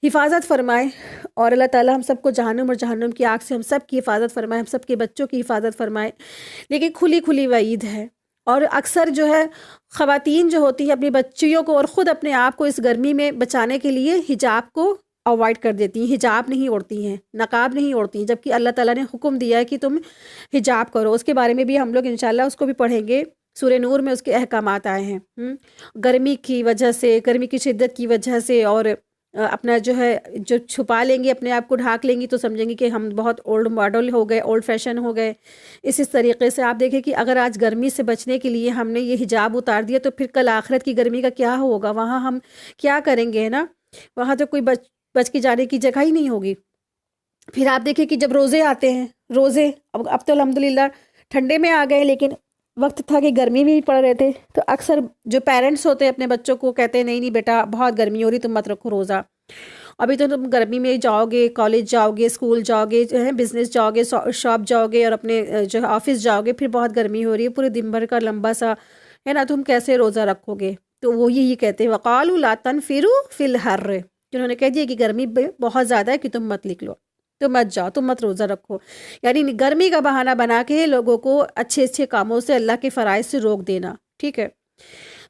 حفاظت فرمائے، اور اللہ تعالیٰ ہم سب کو جہنم اور جہنم کی آگ سے ہم سب کی حفاظت فرمائے، ہم سب کے بچوں کی حفاظت فرمائے. لیکن کھلی وعید ہے، اور اکثر جو ہے خواتین جو ہوتی ہیں اپنی بچیوں کو اور خود اپنے آپ کو اس گرمی میں بچانے کے لیے حجاب کو اوائڈ کر دیتی ہیں، حجاب نہیں اوڑھتی ہیں، نقاب نہیں اوڑھتی ہیں، جبکہ اللہ تعالیٰ نے حکم دیا ہے کہ تم حجاب کرو. اس کے بارے میں بھی ہم لوگ انشاءاللہ اس کو بھی پڑھیں گے، سورہ نور میں اس کے احکامات آئے ہیں. گرمی کی وجہ سے، گرمی کی شدت کی وجہ سے، اور اپنا جو ہے جو چھپا لیں گی، اپنے آپ کو ڈھانک لیں گی، تو سمجھیں گی کہ ہم بہت اولڈ ماڈل ہو گئے، اولڈ فیشن ہو گئے. اس طریقے سے آپ دیکھیں کہ اگر آج گرمی سے بچنے کے لیے ہم نے یہ حجاب اتار دیا، تو پھر کل آخرت کی گرمی کا کیا ہوگا؟ وہاں ہم کیا کریں گے نا؟ وہاں تو کوئی بچ کے جانے کی جگہ ہی نہیں ہوگی. پھر آپ دیکھیں کہ جب روزے آتے ہیں، روزے اب تو الحمدللہ ٹھنڈے میں آ گئے، لیکن وقت تھا کہ گرمی میں بھی پڑ رہے تھے، تو اکثر جو پیرنٹس ہوتے ہیں اپنے بچوں کو کہتے ہیں نہیں بیٹا بہت گرمی ہو رہی، تم مت رکھو روزہ، ابھی تو تم گرمی میں جاؤ گے، کالج جاؤ گے، اسکول جاؤ گے، جو ہے بزنس جاؤ گے، شاپ جاؤ گے، اور اپنے جو ہے آفس جاؤ گے، پھر بہت گرمی ہو رہی ہے، پورے دن بھر کا لمبا سا ہے نا، تم کیسے روزہ رکھو گے؟ تو وہ یہی کہتے ہیں وقالوا لا تنفروا فی الحر، جنہوں نے کہہ دیا کہ گرمی بہت زیادہ ہے کہ تم مت نکلو. تو مت جاؤ، تم مت روزہ رکھو. یعنی گرمی کا بہانہ بنا کے لوگوں کو اچھے اچھے کاموں سے، اللہ کے فرائض سے روک دینا. ٹھیک ہے.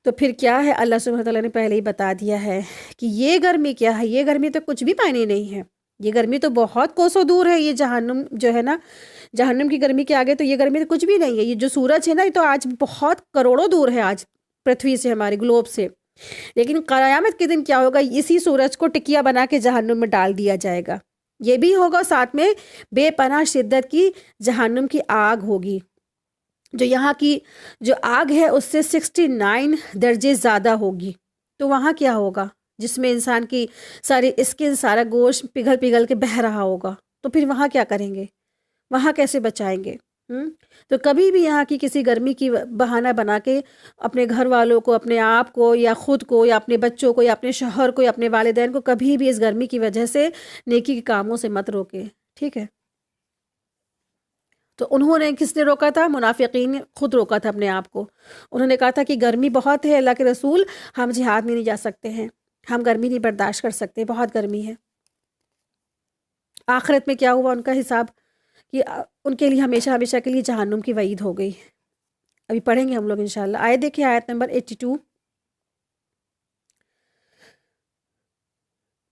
تو پھر کیا ہے، اللہ سبحانہ تعالیٰ نے پہلے ہی بتا دیا ہے کہ یہ گرمی کیا ہے. یہ گرمی تو کچھ بھی معنی نہیں ہے. یہ گرمی تو بہت کوسوں دور ہے. یہ جہنم جو ہے نا، جہنم کی گرمی کے آگے تو یہ گرمی تو کچھ بھی نہیں ہے. یہ جو سورج ہے نا، یہ تو آج بہت کروڑوں دور ہے آج پرتھوی سے، ہمارے گلوب سے. لیکن قیامت کے دن کیا ہوگا، اسی سورج کو ٹکیا بنا کے جہنم میں ڈال دیا جائے گا. یہ بھی ہوگا، ساتھ میں بے پناہ شدت کی جہنم کی آگ ہوگی، جو یہاں کی جو آگ ہے اس سے 69 درجے زیادہ ہوگی. تو وہاں کیا ہوگا، جس میں انسان کی ساری اسکن، سارا گوشت پگھل پگھل کے بہہ رہا ہوگا. تو پھر وہاں کیا کریں گے، وہاں کیسے بچائیں گے؟ تو کبھی بھی یہاں کی کسی گرمی کی بہانہ بنا کے اپنے گھر والوں کو، اپنے آپ کو، یا خود کو، یا اپنے بچوں کو، یا اپنے شوہر کو، یا اپنے والدین کو کبھی بھی اس گرمی کی وجہ سے نیکی کے کاموں سے مت روکے. ٹھیک ہے. تو انہوں نے، کس نے روکا تھا؟ منافقین نے خود روکا تھا اپنے آپ کو. انہوں نے کہا تھا کہ گرمی بہت ہے اللہ کے رسول، ہم جہاد میں نہیں جا سکتے ہیں، ہم گرمی نہیں برداشت کر سکتے، بہت گرمی ہے. آخرت میں کیا ہوا ان کا حساب، کہ ان کے لیے ہمیشہ ہمیشہ کے لیے جہنم کی وعید ہو گئی. ابھی پڑھیں گے ہم لوگ انشاءاللہ. آیت دیکھیں، آیت نمبر 82.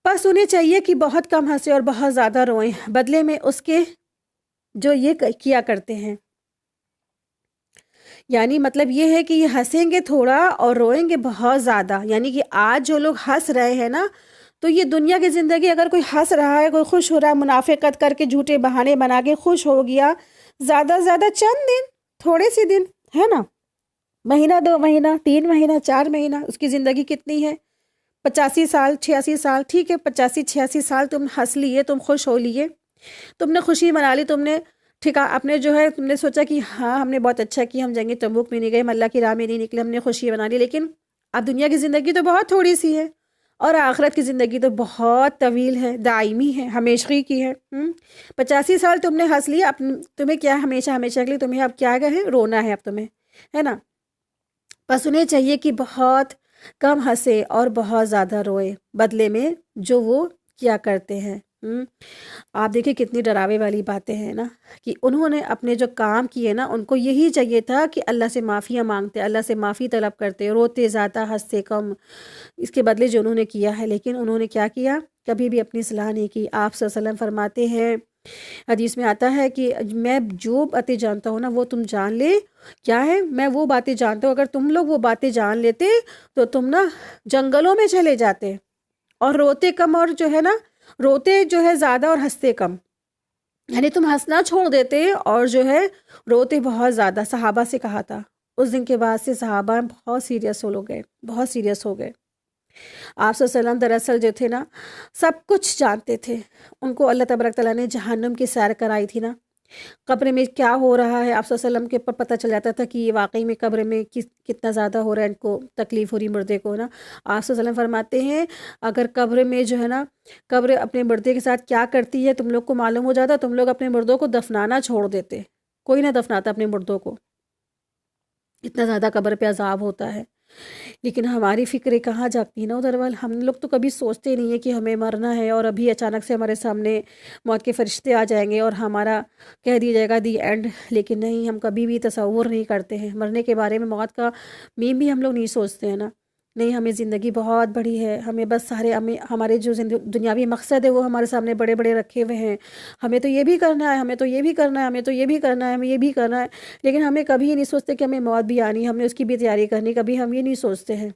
بس انہیں چاہیے کہ بہت کم ہنسے اور بہت زیادہ روئیں، بدلے میں اس کے جو یہ کیا کرتے ہیں. یعنی مطلب یہ ہے کہ یہ ہنسیں گے تھوڑا اور روئیں گے بہت زیادہ. یعنی کہ آج جو لوگ ہنس رہے ہیں نا، تو یہ دنیا کی زندگی، اگر کوئی ہنس رہا ہے، کوئی خوش ہو رہا ہے، منافقت کر کے جھوٹے بہانے بنا کے خوش ہو گیا، زیادہ سے زیادہ چند دن، تھوڑے سے دن ہے نا، مہینہ، 2 مہینہ، 3 مہینہ، 4 مہینہ. اس کی زندگی کتنی ہے؟ 85 سال، 86 سال. ٹھیک ہے، 85 86 سال تم ہنس لیے، تم خوش ہو لیے، تم نے خوشی منا لی، تم نے ٹھیک ہے، اپنے جو ہے تم نے سوچا کہ ہاں ہم نے بہت اچھا کیا، ہم جنگ تبوک میں نہیں گئے، ہم اللہ کی راہ میں نہیں نکلے، ہم نے خوشی بنا لی. لیکن اب دنیا کی زندگی تو بہت تھوڑی سی ہے، اور آخرت کی زندگی تو بہت طویل ہے، دائمی ہے، ہمیشگی کی ہے. 85 سال تم نے ہنس لیا، تمہیں کیا ہمیشہ ہمیشہ کے لیے تمہیں اب کیا ہے، رونا ہے اب تمہیں، ہے نا. بس انہیں چاہیے کہ بہت کم ہنسے اور بہت زیادہ روئے، بدلے میں جو وہ کیا کرتے ہیں. آپ دیکھیں کتنی ڈراوے والی باتیں ہیں نا، کہ انہوں نے اپنے جو کام کیے نا، ان کو یہی چاہیے تھا کہ اللہ سے معافیاں مانگتے، اللہ سے معافی طلب کرتے، روتے زیادہ، ہنستے کم، اس کے بدلے جو انہوں نے کیا ہے. لیکن انہوں نے کیا کیا؟ کبھی بھی اپنی اصلاح نہیں کی. آپ صلی اللہ علیہ وسلم فرماتے ہیں، حدیث میں آتا ہے کہ میں جو باتیں جانتا ہوں نا وہ تم جان لے. کیا ہے؟ میں وہ باتیں جانتا ہوں، اگر تم لوگ وہ باتیں جان لیتے تو تم نا جنگلوں میں چلے جاتے، اور روتے کم، اور جو ہے نا روتے جو ہے زیادہ اور ہنستے کم. یعنی تم ہنسنا چھوڑ دیتے اور جو ہے روتے بہت زیادہ. صحابہ سے کہا تھا. اس دن کے بعد سے صحابہ بہت سیریس ہو گئے، بہت سیریس ہو گئے. آپ صلی اللہ علیہ وسلم دراصل جو تھے نا، سب کچھ جانتے تھے. ان کو اللہ تبارک تعالیٰ نے جہنم کی سیر کرائی تھی نا، قبر میں کیا ہو رہا ہے آپ صلی اللہ علیہ وسلم کے اوپر پتہ چل جاتا تھا کہ یہ واقعی میں قبر میں کتنا زیادہ ہو رہا ہے، ان کو تکلیف ہو رہی مردے کو نا. آپ صلی اللہ علیہ وسلم فرماتے ہیں، اگر قبر میں جو ہے نا، قبر اپنے مردے کے ساتھ کیا کرتی ہے تم لوگ کو معلوم ہو جاتا، تم لوگ اپنے مردوں کو دفنانا چھوڑ دیتے. کوئی نہ دفناتا اپنے مردوں کو، اتنا زیادہ قبر پہ عذاب ہوتا ہے. لیکن ہماری فکریں کہاں جاگتی ہیں نا ادھر وال. ہم لوگ تو کبھی سوچتے نہیں ہیں کہ ہمیں مرنا ہے، اور ابھی اچانک سے ہمارے سامنے موت کے فرشتے آ جائیں گے اور ہمارا کہہ دیا جائے گا دی اینڈ. لیکن نہیں، ہم کبھی بھی تصور نہیں کرتے ہیں مرنے کے بارے میں. موت کا میم بھی ہم لوگ نہیں سوچتے ہیں نا. نہیں، ہمیں زندگی بہت بڑی ہے، ہمیں بس ہمارے جو دنیاوی مقصد ہے وہ ہمارے سامنے بڑے بڑے رکھے ہوئے ہیں. ہمیں تو یہ بھی کرنا ہے، ہمیں تو یہ بھی کرنا ہے، ہمیں تو یہ بھی کرنا ہے، ہمیں یہ بھی کرنا ہے. لیکن ہمیں کبھی نہیں سوچتے کہ ہمیں موت بھی آنی ہے، ہم نے اس کی بھی تیاری کرنی. کبھی ہم یہ نہیں سوچتے ہیں.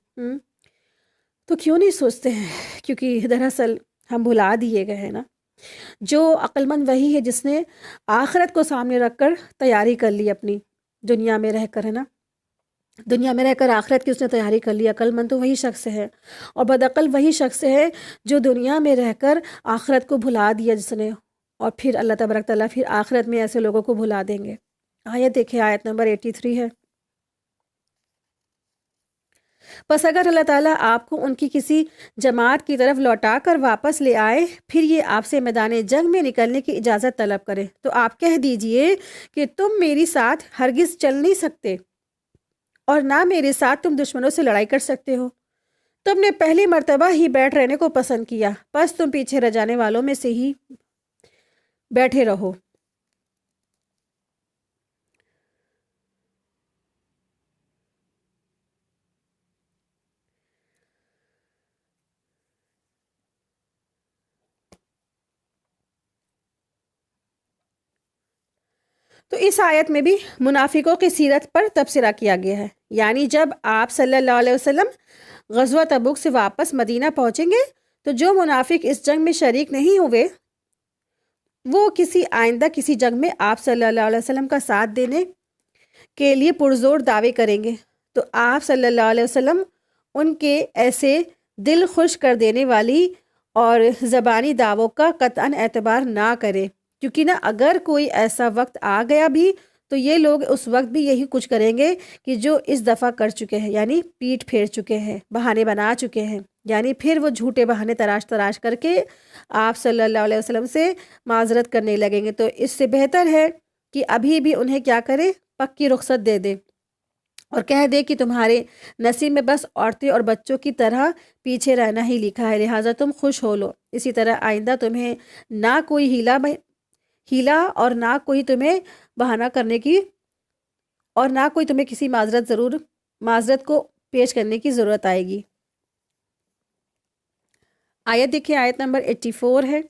تو کیوں نہیں سوچتے ہیں؟ کیونکہ دراصل ہم بھلا دیے گئے ہیں نا. جو عقل مند وہی ہے جس نے آخرت کو سامنے رکھ کر تیاری کر لی اپنی، دنیا میں رہ کر، ہے نا، دنیا میں رہ کر آخرت کی اس نے تیاری کر لی. عقل مند تو وہی شخص ہے، اور بدعقل وہی شخص ہے جو دنیا میں رہ کر آخرت کو بھلا دیا جس نے. اور پھر اللہ تبارک تعالیٰ پھر آخرت میں ایسے لوگوں کو بھلا دیں گے. آیت دیکھیں، آیت نمبر 83 ہے. پس اگر اللہ تعالیٰ آپ کو ان کی کسی جماعت کی طرف لوٹا کر واپس لے آئے، پھر یہ آپ سے میدان جنگ میں نکلنے کی اجازت طلب کرے، تو آپ کہہ دیجئے کہ تم میری ساتھ ہرگز چل نہیں سکتے، اور نہ میرے ساتھ تم دشمنوں سے لڑائی کر سکتے ہو. تم نے پہلی مرتبہ ہی بیٹھ رہنے کو پسند کیا، پس تم پیچھے رہ جانے والوں میں سے ہی بیٹھے رہو۔ تو اس آیت میں بھی منافقوں کی سیرت پر تبصرہ کیا گیا ہے، یعنی جب آپ صلی اللہ علیہ وسلم غزوہ تبوک سے واپس مدینہ پہنچیں گے تو جو منافق اس جنگ میں شریک نہیں ہوئے وہ آئندہ کسی جنگ میں آپ صلی اللہ علیہ وسلم کا ساتھ دینے کے لیے پرزور دعوے کریں گے، تو آپ صلی اللہ علیہ وسلم ان کے ایسے دل خوش کر دینے والی اور زبانی دعووں کا قطعاً اعتبار نہ کرے، کیونکہ نا اگر کوئی ایسا وقت آ گیا بھی تو یہ لوگ اس وقت بھی یہی کچھ کریں گے کہ جو اس دفعہ کر چکے ہیں، یعنی پیٹ پھیر چکے ہیں، بہانے بنا چکے ہیں، یعنی پھر وہ جھوٹے بہانے تراش کر کے آپ صلی اللہ علیہ وسلم سے معذرت کرنے لگیں گے۔ تو اس سے بہتر ہے کہ ابھی بھی انہیں کیا کرے، پکی رخصت دے دے اور کہہ دے کہ تمہارے نصیب میں بس عورتیں اور بچوں کی طرح پیچھے رہنا ہی لکھا ہے، لہٰذا تم خوش ہو لو۔ اسی طرح آئندہ تمہیں نہ کوئی ہیلا اور نہ کوئی تمہیں بہانہ کرنے کی اور نہ کوئی تمہیں کسی معذرت کو پیش کرنے کی ضرورت آئے گی۔ آیت دیکھیں، آیت نمبر 84 ہے،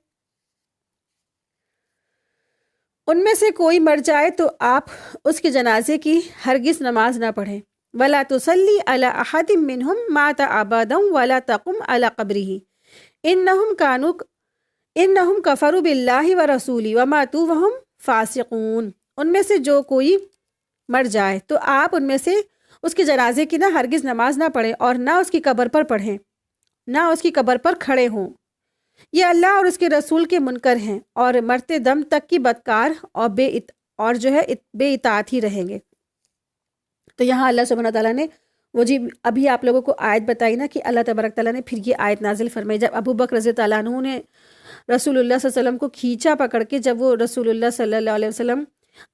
ان میں سے کوئی مر جائے تو آپ اس کے جنازے کی ہرگز نماز نہ پڑھیں، وَلَا تُصَلِّ عَلَىٰ أَحَدٍ مِّنْهُمْ مَاتَ أَبَدًا وَلَا تَقُمْ عَلَىٰ قَبْرِهِ إِنَّهُمْ كَفَرُوا بِاللَّهِ وَرَسُولِهِ وَمَاتُوا وَهُمْ فَاسِقُونَ۔ ان میں سے جو کوئی مر جائے تو آپ ان میں سے اس کے جنازے کی نہ ہرگز نماز نہ پڑھیں اور نہ اس کی قبر پر پڑھیں، نہ اس کی قبر پر کھڑے ہوں، یہ اللہ اور اس کے رسول کے منکر ہیں اور مرتے دم تک کی بدکار اور بے اطاعت ہی رہیں گے۔ تو یہاں اللہ سبحانہ تعالیٰ نے وہ جی ابھی آپ لوگوں کو آیت بتائی نا کہ اللہ تبارک تعالیٰ نے پھر یہ آیت نازل فرمائی جب ابو بکر رضی اللہ عنہ نے رسول اللہ صلی اللہ علیہ وسلم کو کھینچا پکڑ کے، جب وہ رسول اللہ صلی اللہ علیہ وسلم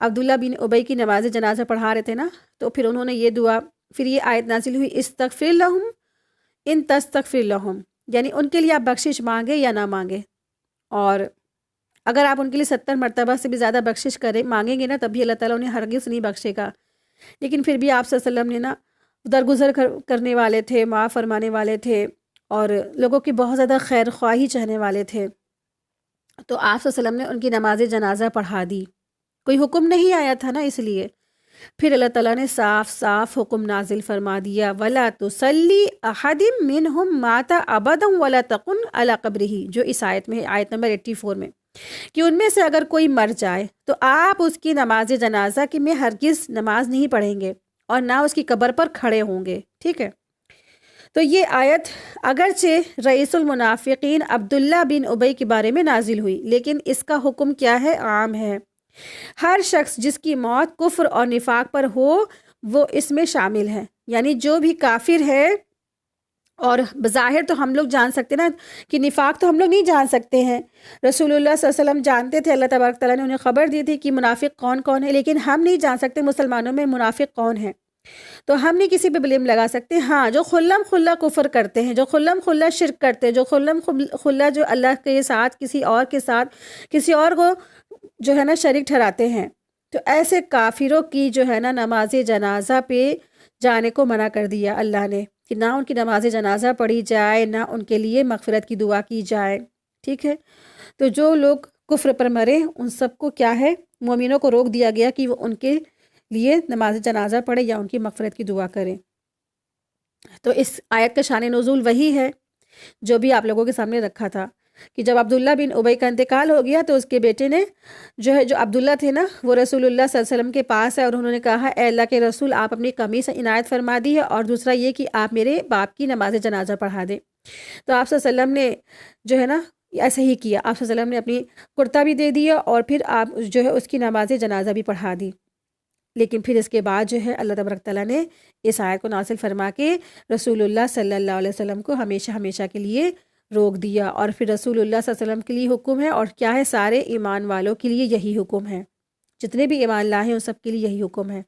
عبداللہ بن ابی کی نماز جنازہ پڑھا رہے تھے نا، تو پھر انہوں نے یہ دعا، پھر یہ آیت نازل ہوئی، استغفر لہم ان تستغفر لہم، یعنی ان کے لیے آپ بخشش مانگے یا نہ مانگے، اور اگر آپ ان کے لیے 70 مرتبہ سے بھی زیادہ بخشش مانگیں گے نا تب بھی اللہ تعالیٰ انہیں ہرگز نہیں بخشے گا۔ لیکن پھر بھی آپ صلی اللہ علیہ وسلم نے نا درگزر کرنے والے تھے، معاف فرمانے والے تھے اور لوگوں کی بہت زیادہ خیر خواہی چاہنے والے تھے، تو آپ صلی اللہ علیہ وسلم نے ان کی نماز جنازہ پڑھا دی، کوئی حکم نہیں آیا تھا نا، اس لیے پھر اللہ تعالیٰ نے صاف صاف حکم نازل فرما دیا، وَلَا تُصَلِّ أَحَدٍ مِّنْهُمْ مَاتَ أَبَدًا وَلَا تَقُمْ عَلَىٰ قَبْرِهِ، جو اس آیت میں ہے، آیت نمبر 84 میں، کہ ان میں سے اگر کوئی مر جائے تو آپ اس کی نماز جنازہ کی میں ہرگز نماز نہیں پڑھیں گے اور نہ اس کی قبر پر کھڑے ہوں گے، ٹھیک ہے۔ تو یہ آیت اگرچہ رئیس المنافقین عبداللہ بن ابی کے بارے میں نازل ہوئی، لیکن اس کا حکم کیا ہے، عام ہے، ہر شخص جس کی موت کفر اور نفاق پر ہو وہ اس میں شامل ہے، یعنی جو بھی کافر ہے، اور بظاہر تو ہم لوگ جان سکتے نا کہ نفاق تو ہم لوگ نہیں جان سکتے ہیں، رسول اللہ صلی اللہ علیہ وسلم جانتے تھے، اللہ تبارک تعالیٰ نے انہیں خبر دی تھی کہ منافق کون کون ہے، لیکن ہم نہیں جان سکتے مسلمانوں میں منافق کون ہے، تو ہم نہیں کسی پہ بلیم لگا سکتے۔ ہاں، جو خلم خلا کفر کرتے ہیں، جو خلم خلا شرک کرتے ہیں، جو خلم خلا جو اللہ کے ساتھ کسی اور کو جو ہے نا شریک ٹھہراتے ہیں، تو ایسے کافروں کی جو ہے نا نماز جنازہ پہ جانے کو منع کر دیا اللہ نے، کہ نہ ان کی نماز جنازہ پڑھی جائے، نہ ان کے لیے مغفرت کی دعا کی جائے، ٹھیک ہے۔ تو جو لوگ کفر پر مرے ان سب کو کیا ہے، مومنوں کو روک دیا گیا کہ وہ ان کے لیے نماز جنازہ پڑھے یا ان کی مغفرت کی دعا کریں۔ تو اس آیت کا شان نزول وہی ہے جو بھی آپ لوگوں کے سامنے رکھا تھا، کہ جب عبداللہ بن ابی کا انتقال ہو گیا تو اس کے بیٹے نے جو عبداللہ تھے نا، وہ رسول اللہ صلی اللہ علیہ وسلم کے پاس ہے اور انہوں نے کہا، اے اللہ کے رسول، آپ اپنی قمیص عنایت فرما دی ہے، اور دوسرا یہ کہ آپ میرے باپ کی نماز جنازہ پڑھا دیں۔ تو آپ صلی اللہ علیہ وسلم نے جو ہے نا ایسے ہی کیا، آپ صلی اللہ علیہ وسلم نے اپنی کرتا بھی دے دیا اور پھر آپ جو ہے اس کی نماز جنازہ بھی پڑھا دی۔ لیکن پھر اس کے بعد جو ہے اللہ تبارک تعالیٰ نے اس آیت کو نازل فرما کے رسول اللہ صلی اللہ علیہ وسلم کو ہمیشہ ہمیشہ کے لیے روک دیا، اور پھر رسول اللہ صلی اللہ علیہ وسلم کے لیے حکم ہے، اور کیا ہے، سارے ایمان والوں کے لیے یہی حکم ہے، جتنے بھی ایمان لائے ہیں ان سب کے لیے یہی حکم ہے،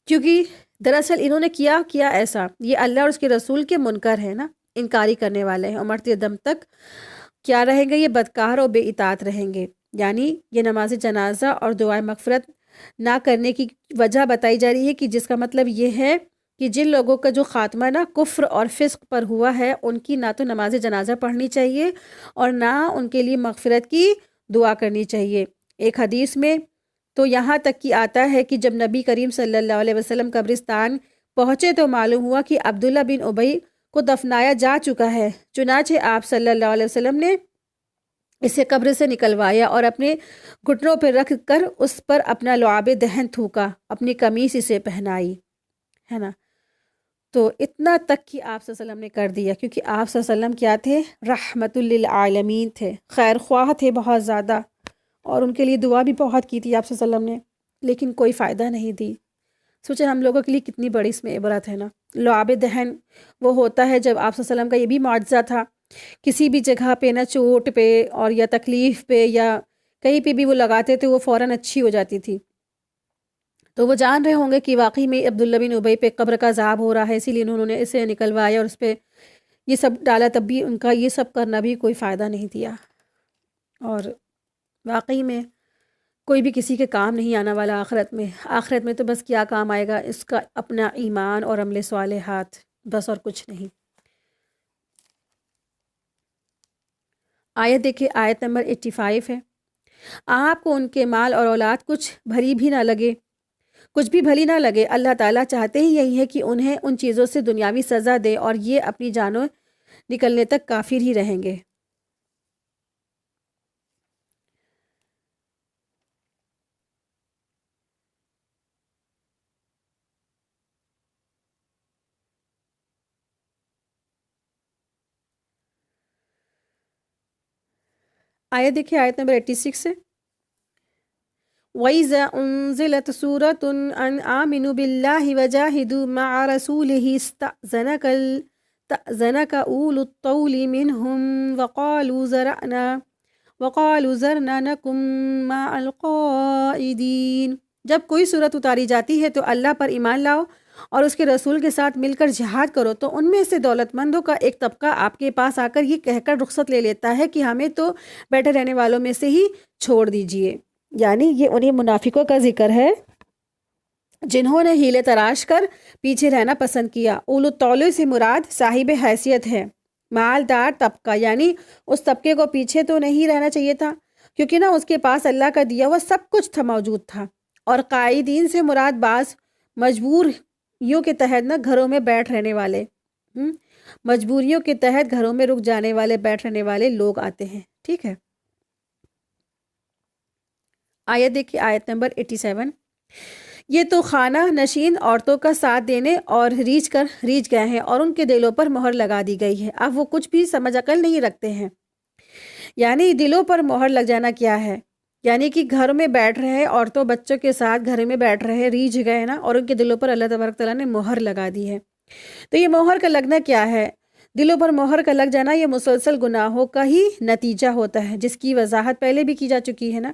کیونکہ دراصل انہوں نے کیا ایسا، یہ اللہ اور اس کے رسول کے منکر ہیں نا، انکاری کرنے والے ہیں، اور مرتے دم تک کیا رہیں گے؟ یہ بدکار اور بے اطاعت رہیں گے. یعنی یہ نماز جنازہ اور دعائے مغفرت نہ کرنے کی وجہ بتائی جا رہی ہے کہ جس کا مطلب یہ ہے کہ جن لوگوں کا جو خاتمہ نا کفر اور فسق پر ہوا ہے ان کی نہ تو نماز جنازہ پڑھنی چاہیے اور نہ ان کے لیے مغفرت کی دعا کرنی چاہیے. ایک حدیث میں تو یہاں تک کہ آتا ہے کہ جب نبی کریم صلی اللہ علیہ وسلم قبرستان پہنچے تو معلوم ہوا کہ عبداللہ بن ابی کو دفنایا جا چکا ہے. چنانچہ آپ صلی اللہ علیہ وسلم نے اسے قبر سے نکلوایا اور اپنے گھٹنوں پہ رکھ کر اس پر اپنا لعاب دہن تھوکا، اپنی قمیص اسے پہنائی، ہے نا. تو اتنا تک کہ آپ صلی اللہ علیہ وسلم نے کر دیا، کیونکہ آپ صلی اللہ علیہ وسلم کیا تھے؟ رحمت للعالمین تھے، خیر خواہ تھے بہت زیادہ، اور ان کے لیے دعا بھی بہت کی تھی آپ صلی اللہ علیہ وسلم نے، لیکن کوئی فائدہ نہیں دی. سوچیں ہم لوگوں کے لیے کتنی بڑی اس میں عبرت ہے نا. لعاب دہن وہ ہوتا ہے جب آپ صلی اللہ علیہ وسلم کا یہ بھی معجزہ تھا، کسی بھی جگہ پہ نا چوٹ پہ اور یا تکلیف پہ یا کہیں پہ بھی وہ لگاتے تھے وہ فوراً اچھی ہو جاتی تھی. تو وہ جان رہے ہوں گے کہ واقعی میں عبداللہ بن ابی پہ قبر کا عذاب ہو رہا ہے، اسی لیے انہوں نے اسے نکلوایا اور اس پہ یہ سب ڈالا، تب بھی ان کا یہ سب کرنا بھی کوئی فائدہ نہیں دیا. اور واقعی میں کوئی بھی کسی کے کام نہیں آنے والا آخرت میں. آخرت میں تو بس کیا کام آئے گا؟ اس کا اپنا ایمان اور عمل صالحات، بس اور کچھ نہیں. آیت دیکھیں، آیت نمبر 85 ہے. آپ کو ان کے مال اور اولاد کچھ بھلی بھی نہ لگے، کچھ بھی بھلی نہ لگے. اللہ تعالیٰ چاہتے ہی یہی ہے کہ انہیں ان چیزوں سے دنیاوی سزا دے اور یہ اپنی جانوں نکلنے تک کافر ہی رہیں گے. آیت دیکھیں، آیت نمبر 86 ہے. وَإِذَا أُنزِلَتْ سُورَةٌ أَنْ آمِنُوا بِاللَّهِ وَجَاهِدُوا مَعَ رَسُولِهِ اسْتَأْذَنَكَ أُولُو الطَّوْلِ مِنْهُمْ وَقَالُوا ذَرْنَا نَكُن مَّعَ الْقَاعِدِينَ. جب کوئی صورت اتاری جاتی ہے تو اللہ پر ایمان لاؤ اور اس کے رسول کے ساتھ مل کر جہاد کرو، تو ان میں سے دولت مندوں کا ایک طبقہ آپ کے پاس آ کر یہ کہہ کر رخصت لے لیتا ہے کہ ہمیں تو بیٹھے رہنے والوں میں سے ہی چھوڑ دیجئے. یعنی یہ انہیں منافقوں کا ذکر ہے جنہوں نے ہیلے تراش کر پیچھے رہنا پسند کیا. اولو الطول سے مراد صاحب حیثیت ہے، مالدار طبقہ، یعنی اس طبقے کو پیچھے تو نہیں رہنا چاہیے تھا کیونکہ نا اس کے پاس اللہ کا دیا ہوا سب کچھ تھا، موجود تھا. اور قائدین سے مراد بعض مجبوریوں کے تحت نا گھروں میں بیٹھ رہنے والے، مجبوریوں کے تحت گھروں میں رک جانے والے، بیٹھ رہنے والے لوگ آتے ہیں. ٹھیک ہے. آیت دیکھیے، آیت نمبر 87. یہ تو خانہ نشین عورتوں کا ساتھ دینے اور ریجھ گئے ہیں اور ان کے دلوں پر مہر لگا دی گئی ہے. اب وہ کچھ بھی سمجھ عقل نہیں رکھتے ہیں. یعنی دلوں پر مہر لگ جانا کیا ہے؟ یعنی کہ گھر میں بیٹھ رہے، عورتوں بچوں کے ساتھ گھر میں بیٹھ رہے، ریجھ گئے نا، اور ان کے دلوں پر اللہ تبارک تعالیٰ نے مہر لگا دی ہے. تو یہ مہر کا لگنا کیا ہے؟ دلوں پر مہر کا لگ جانا یہ مسلسل گناہوں کا ہی نتیجہ ہوتا ہے، جس کی وضاحت پہلے بھی کی جا چکی ہے نا.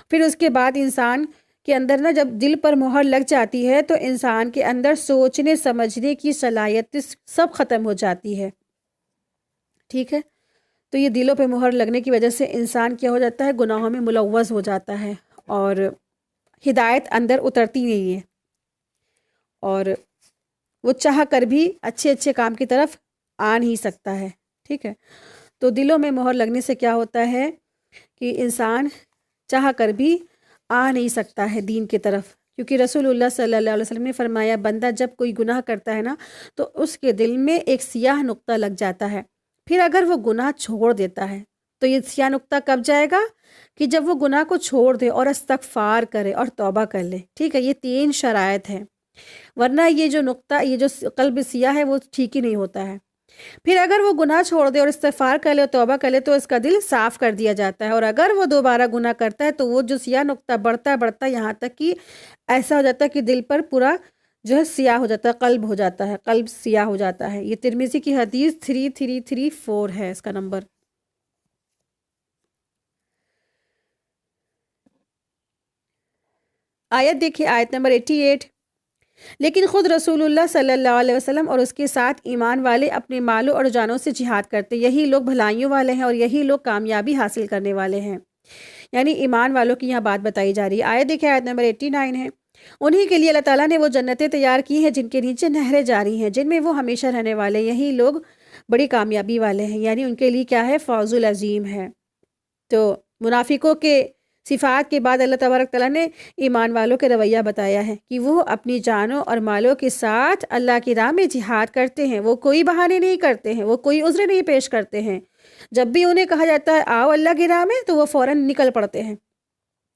پھر اس کے بعد انسان کے اندر نا جب دل پر مہر لگ جاتی ہے تو انسان کے اندر سوچنے سمجھنے کی صلاحیت سب ختم ہو جاتی ہے. ٹھیک ہے. تو یہ دلوں پہ مہر لگنے کی وجہ سے انسان کیا ہو جاتا ہے؟ گناہوں میں ملوث ہو جاتا ہے اور ہدایت اندر اترتی نہیں ہے، اور وہ چاہ کر بھی اچھے اچھے کام کی طرف آ نہیں سکتا ہے. ٹھیک ہے. تو دلوں میں مہر لگنے سے کیا ہوتا ہے کہ انسان چاہ کر بھی آ نہیں سکتا ہے دین کی طرف، کیونکہ رسول اللہ صلی اللہ علیہ وسلم نے فرمایا بندہ جب کوئی گناہ کرتا ہے نا تو اس کے دل میں ایک سیاہ نقطہ لگ جاتا ہے. پھر اگر وہ گناہ چھوڑ دیتا ہے تو یہ سیاہ نقطہ کب جائے گا؟ کہ جب وہ گناہ کو چھوڑ دے اور استغفار کرے اور توبہ کر لے. ٹھیک ہے. یہ 3 شرائط ہیں، ورنہ یہ جو نقطہ، یہ جو قلب سیاہ ہے وہ ٹھیک ہی نہیں ہوتا ہے. پھر اگر وہ گناہ چھوڑ دے اور استغفار کر لے اور توبہ کر لے تو اس کا دل صاف کر دیا جاتا ہے، اور اگر وہ دوبارہ گناہ کرتا ہے تو وہ جو سیاہ نقطہ بڑھتا یہاں تک کہ ایسا ہو جاتا ہے کہ دل پر پورا جو ہے سیاہ ہو جاتا ہے، قلب ہو جاتا ہے، قلب سیاہ ہو جاتا ہے. یہ ترمذی کی حدیث 3334 ہے اس کا نمبر. آیت دیکھیے، آیت نمبر 88. لیکن خود رسول اللہ صلی اللہ علیہ وسلم اور اس کے ساتھ ایمان والے اپنے مالوں اور جانوں سے جہاد کرتے، یہی لوگ بھلائیوں والے ہیں اور یہی لوگ کامیابی حاصل کرنے والے ہیں۔ یعنی ایمان والوں کی یہاں بات بتائی جا رہی ہے۔ آیت دیکھیں، آیت نمبر 89 ہے، انہی کے لیے اللہ تعالیٰ نے وہ جنتیں تیار کی ہیں جن کے نیچے نہریں جاری ہیں، جن میں وہ ہمیشہ رہنے والے، یہی لوگ بڑی کامیابی والے ہیں۔ یعنی ان کے لیے کیا ہے؟ فوز العظیم ہے۔ تو منافقوں کے صفات کے بعد اللہ تبارک تعالیٰ نے ایمان والوں کے رویہ بتایا ہے کہ وہ اپنی جانوں اور مالوں کے ساتھ اللہ کی راہ میں جہاد کرتے ہیں، وہ کوئی بہانے نہیں کرتے ہیں، وہ کوئی عذر نہیں پیش کرتے ہیں۔ جب بھی انہیں کہا جاتا ہے آؤ اللہ کی راہ میں، تو وہ فوراً نکل پڑتے ہیں،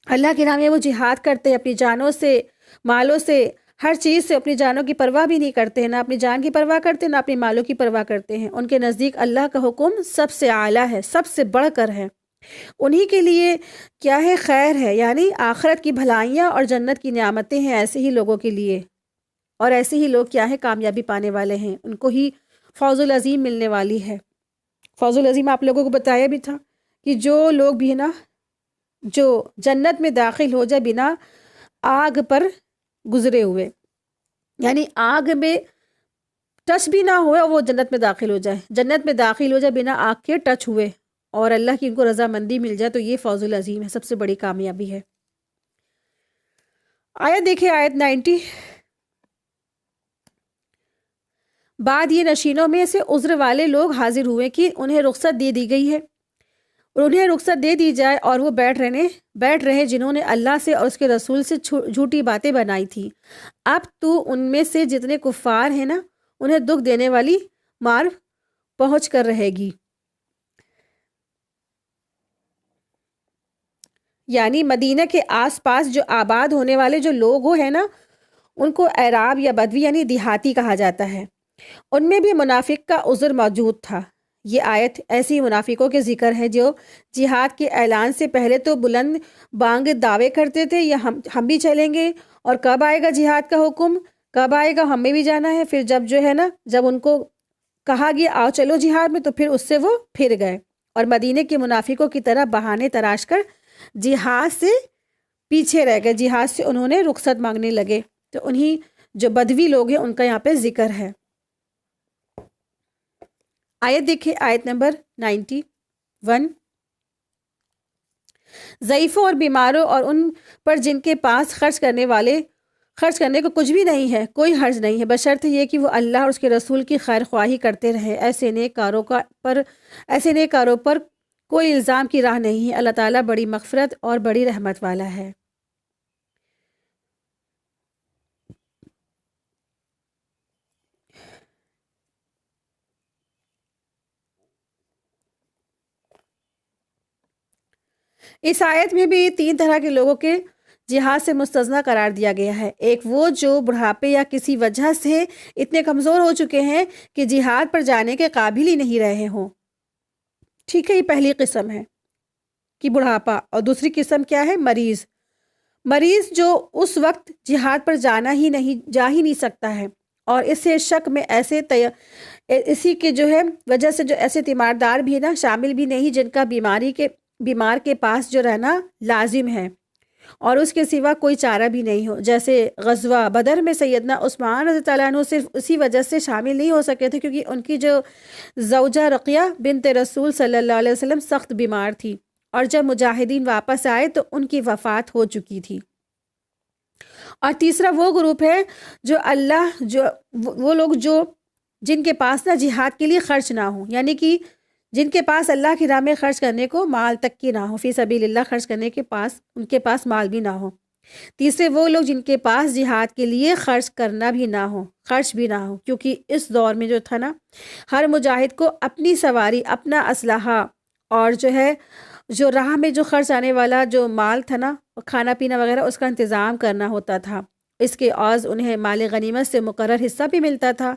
اللہ کی راہ میں وہ جہاد کرتے ہیں، اپنی جانوں سے، مالوں سے، ہر چیز سے اپنی جانوں کی پرواہ بھی نہیں کرتے ہیں، نہ اپنی جان کی پرواہ کرتے ہیں، نہ اپنی مالوں کی پرواہ کرتے ہیں۔ ان کے نزدیک اللہ کا حکم سب سے اعلیٰ ہے، سب سے بڑھ کر ہے۔ انہی کے لیے کیا ہے؟ خیر ہے، یعنی آخرت کی بھلائیاں اور جنت کی نعمتیں ہیں ایسے ہی لوگوں کے لیے، اور ایسے ہی لوگ کیا ہے؟ کامیابی پانے والے ہیں، ان کو ہی فوز العظیم ملنے والی ہے۔ فوز العظیم آپ لوگوں کو بتایا بھی تھا کہ جو لوگ بھی نا، جو جنت میں داخل ہو جائے بنا آگ پر گزرے ہوئے، یعنی آگ میں ٹچ بھی نہ ہوئے، وہ جنت میں داخل ہو جائے، جنت میں داخل ہو جائے بنا آگ کے ٹچ ہوئے، اور اللہ کی ان کو رضامندی مل جائے، تو یہ فوز العظیم ہے، سب سے بڑی کامیابی ہے۔ آیت دیکھیں، آیت 90، بعد یہ نشینوں میں سے عذر والے لوگ حاضر ہوئے کہ انہیں رخصت دے دی گئی ہے، اور انہیں رخصت دے دی جائے، اور وہ بیٹھ رہے جنہوں نے اللہ سے اور اس کے رسول سے جھوٹی باتیں بنائی تھی۔ اب تو ان میں سے جتنے کفار ہیں نا، انہیں دکھ دینے والی مار پہنچ کر رہے گی۔ یعنی مدینہ کے آس پاس جو آباد ہونے والے جو لوگ ہیں نا، ان کو اعراب یا بدوی یعنی دیہاتی کہا جاتا ہے، ان میں بھی منافق کا عذر موجود تھا۔ یہ آیت ایسی منافقوں کے ذکر ہے جو جہاد کے اعلان سے پہلے تو بلند بانگ دعوے کرتے تھے، یا ہم بھی چلیں گے، اور کب آئے گا جہاد کا حکم، کب آئے گا، ہمیں بھی جانا ہے۔ پھر جب جو ہے نا، جب ان کو کہا گیا آؤ چلو جہاد میں، تو پھر اس سے وہ پھر گئے، اور مدینے کے منافقوں کی طرح بہانے تراش کر جہاد سے پیچھے رہ گئے، جہاد سے انہوں نے رخصت مانگنے لگے۔ تو انہی جو بدوی لوگ ہیں ان کا یہاں پہ ذکر ہے۔ آیت دیکھیں، آیت نمبر 91، ضعیفوں اور بیماروں اور ان پر جن کے پاس خرچ کرنے کو کچھ بھی نہیں ہے، کوئی حرج نہیں ہے، بشرطے یہ کہ وہ اللہ اور اس کے رسول کی خیر خواہی کرتے رہے۔ ایسے نیک کاروں پر کوئی الزام کی راہ نہیں ہے، اللہ تعالیٰ بڑی مغفرت اور بڑی رحمت والا ہے۔ اس آیت میں بھی 3 طرح کے لوگوں کے جہاد سے مستثنیٰ قرار دیا گیا ہے۔ ایک وہ جو بڑھاپے یا کسی وجہ سے اتنے کمزور ہو چکے ہیں کہ جہاد پر جانے کے قابل ہی نہیں رہے ہوں، ٹھیک ہے، یہ پہلی قسم ہے کہ بڑھاپا، اور دوسری قسم کیا ہے؟ مریض جو اس وقت جہاد پر جا ہی نہیں سکتا ہے، اور اس سے شک میں اسی کے جو ہے وجہ سے جو ایسے تیماردار بھی نا شامل بھی نہیں جن کا بیمار کے پاس جو رہنا لازم ہے اور اس کے سوا کوئی چارہ بھی نہیں ہو۔ جیسے غزوہ بدر میں سیدنا عثمان رضی اللہ عنہ صرف اسی وجہ سے شامل نہیں ہو سکے تھے کیونکہ ان کی جو زوجہ رقیہ بنت رسول صلی اللہ علیہ وسلم سخت بیمار تھی، اور جب مجاہدین واپس آئے تو ان کی وفات ہو چکی تھی۔ اور تیسرا وہ گروپ ہے وہ لوگ جن کے پاس نا جہاد کے لیے خرچ نہ ہو، یعنی کہ جن کے پاس اللہ کی راہ میں خرچ کرنے کو مال تک کی نہ ہو، فی سبیل اللہ خرچ کرنے کے پاس ان کے پاس مال بھی نہ ہو۔ تیسرے وہ لوگ جن کے پاس جہاد کے لیے خرچ بھی نہ ہو، کیونکہ اس دور میں جو تھا نا، ہر مجاہد کو اپنی سواری، اپنا اسلحہ، اور جو راہ میں جو خرچ آنے والا جو مال تھا نا، کھانا پینا وغیرہ، اس کا انتظام کرنا ہوتا تھا۔ اس کے عوض انہیں مال غنیمت سے مقرر حصہ بھی ملتا تھا۔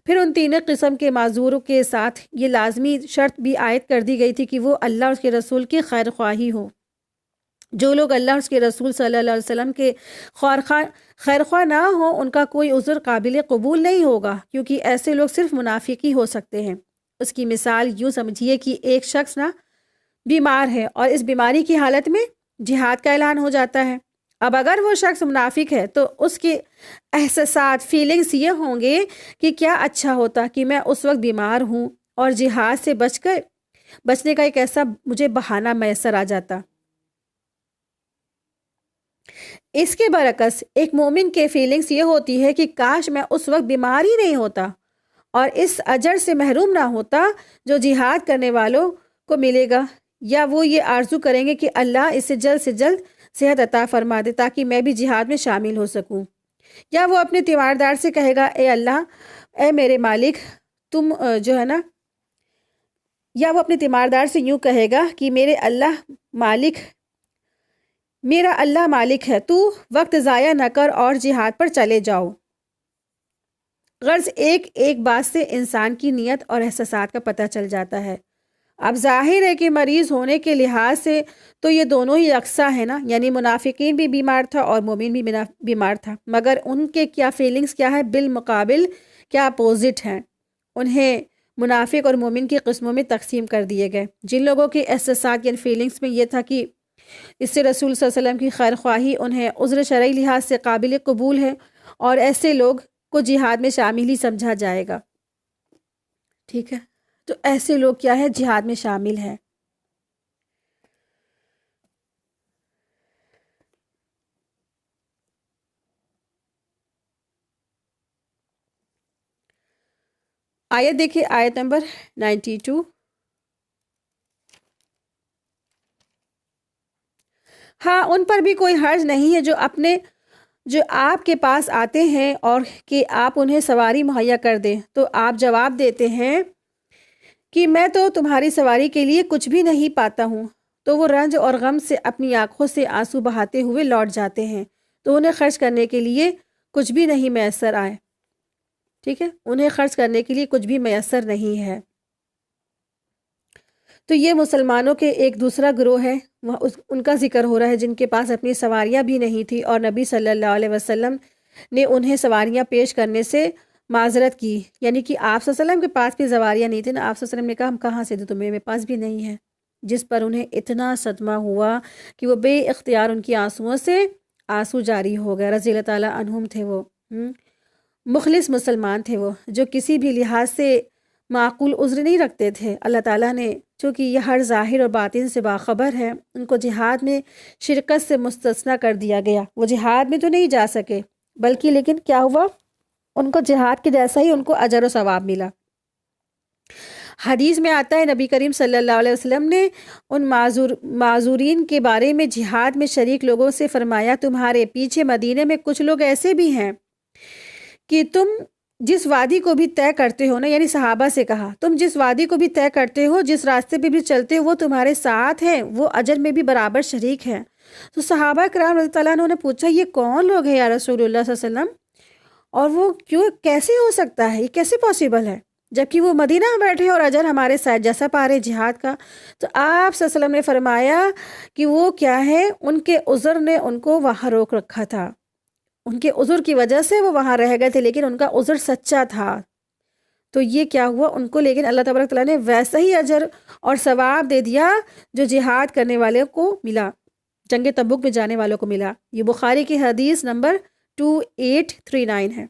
پھر ان 3 قسم کے معذوروں کے ساتھ یہ لازمی شرط بھی عائد کر دی گئی تھی کہ وہ اللہ اور اس کے رسول کی خیر خواہی ہو۔ جو لوگ اللہ اور اس کے رسول صلی اللہ علیہ وسلم کے خیر خواہ نہ ہوں، ان کا کوئی عذر قابل قبول نہیں ہوگا، کیونکہ ایسے لوگ صرف منافق ہی ہو سکتے ہیں۔ اس کی مثال یوں سمجھیے کہ ایک شخص نا بیمار ہے، اور اس بیماری کی حالت میں جہاد کا اعلان ہو جاتا ہے، اب اگر وہ شخص منافق ہے تو اس کے احساسات فیلنگز یہ ہوں گے کہ کیا اچھا ہوتا کہ میں اس وقت بیمار ہوں اور جہاد سے بچنے کا ایک ایسا مجھے بہانہ میسر آ جاتا۔ اس کے برعکس ایک مومن کے فیلنگز یہ ہوتی ہے کہ کاش میں اس وقت بیمار ہی نہیں ہوتا اور اس اجر سے محروم نہ ہوتا جو جہاد کرنے والوں کو ملے گا، یا وہ یہ آرزو کریں گے کہ اللہ اسے جلد سے جلد صحت عطا فرما دے تاکہ میں بھی جہاد میں شامل ہو سکوں، یا وہ اپنے تیماردار سے کہے گا اے اللہ، اے میرے مالک تم جو ہے نا، یا وہ اپنے تیماردار سے یوں کہے گا کہ میرا اللہ مالک ہے، تو وقت ضائع نہ کر اور جہاد پر چلے جاؤ۔ غرض ایک بات سے انسان کی نیت اور احساسات کا پتہ چل جاتا ہے۔ اب ظاہر ہے کہ مریض ہونے کے لحاظ سے تو یہ دونوں ہی یکساں ہیں نا، یعنی منافقین بھی بیمار تھا اور مومن بھی بیمار تھا، مگر ان کے کیا فیلنگز کیا ہے، بالمقابل کیا اپوزٹ ہیں۔ انہیں منافق اور مومن کی قسموں میں تقسیم کر دیے گئے۔ جن لوگوں کے احساسات یعنی فیلنگز میں یہ تھا کہ اس سے رسول صلی اللہ علیہ وسلم کی خیر خواہی انہیں عذر شرعی لحاظ سے قابل قبول ہے، اور ایسے لوگ کو جہاد میں شامل ہی سمجھا جائے گا، ٹھیک ہے، تو ایسے لوگ کیا ہے، جہاد میں شامل ہیں۔ آیت دیکھیں، آیت نمبر 92۔ ہاں، ان پر بھی کوئی حرج نہیں ہے جو آپ کے پاس آتے ہیں اور کہ آپ انہیں سواری مہیا کر دیں، تو آپ جواب دیتے ہیں کہ میں تو تمہاری سواری کے لیے کچھ بھی نہیں پاتا ہوں، تو وہ رنج اور غم سے اپنی آنکھوں سے آنسو بہاتے ہوئے لوٹ جاتے ہیں، تو انہیں خرچ کرنے کے لیے کچھ بھی نہیں میسر آئے، ٹھیک ہے، انہیں خرچ کرنے کے لیے کچھ بھی میسر نہیں ہے۔ تو یہ مسلمانوں کے ایک دوسرا گروہ ہے، ان کا ذکر ہو رہا ہے جن کے پاس اپنی سواریاں بھی نہیں تھی، اور نبی صلی اللہ علیہ وسلم نے انہیں سواریاں پیش کرنے سے معذرت کی، یعنی کہ آپ صلی اللہ علیہ وسلم کے پاس بھی سواریاں نہیں تھیں نا، آپ صلی اللہ علیہ وسلم نے کہا ہم کہاں سے دیں تمہیں، میرے پاس بھی نہیں ہے، جس پر انہیں اتنا صدمہ ہوا کہ وہ بے اختیار ان کی آنسوؤں سے آنسو جاری ہو گئے۔ رضی اللہ تعالیٰ عنہم تھے وہ، مخلص مسلمان تھے وہ، جو کسی بھی لحاظ سے معقول عذر نہیں رکھتے تھے۔ اللہ تعالیٰ نے چونکہ یہ ہر ظاہر اور باطن سے باخبر ہے، ان کو جہاد میں شرکت سے مستثنیٰ کر دیا گیا۔ وہ جہاد میں تو نہیں جا سکے، بلکہ لیکن کیا ہوا، ان کو جہاد کے جیسا ہی ان کو اجر و ثواب ملا۔ حدیث میں آتا ہے نبی کریم صلی اللہ علیہ وسلم نے ان معذورین کے بارے میں جہاد میں شریک لوگوں سے فرمایا، تمہارے پیچھے مدینے میں کچھ لوگ ایسے بھی ہیں کہ تم جس وادی کو بھی طے کرتے ہو نا، یعنی صحابہ سے کہا، تم جس وادی کو بھی طے کرتے ہو، جس راستے پہ بھی چلتے ہو، وہ تمہارے ساتھ ہیں، وہ اجر میں بھی برابر شریک ہیں۔ تو صحابہ کرام رضی اللہ عنہ نے پوچھا یہ کون لوگ ہیں یا رسول اللہ صلی اللہ علیہ وسلم، اور وہ کیسے ہو سکتا ہے، یہ کیسے پاسبل ہے، جبکہ وہ مدینہ میں بیٹھے اور اجر ہمارے ساتھ جیسا پا رہے جہاد کا۔ تو آپ صلی اللہ علیہ وسلم نے فرمایا کہ وہ کیا ہے، ان کے عذر نے ان کو وہاں روک رکھا تھا، ان کے عذر کی وجہ سے وہ وہاں رہ گئے تھے، لیکن ان کا عذر سچا تھا۔ تو یہ کیا ہوا، ان کو لیکن اللہ تبارک تعالیٰ نے ویسا ہی اجر اور ثواب دے دیا جو جہاد کرنے والوں کو ملا، جنگ تبوک میں جانے والوں کو ملا۔ یہ بخاری کی حدیث نمبر 2839 ہے۔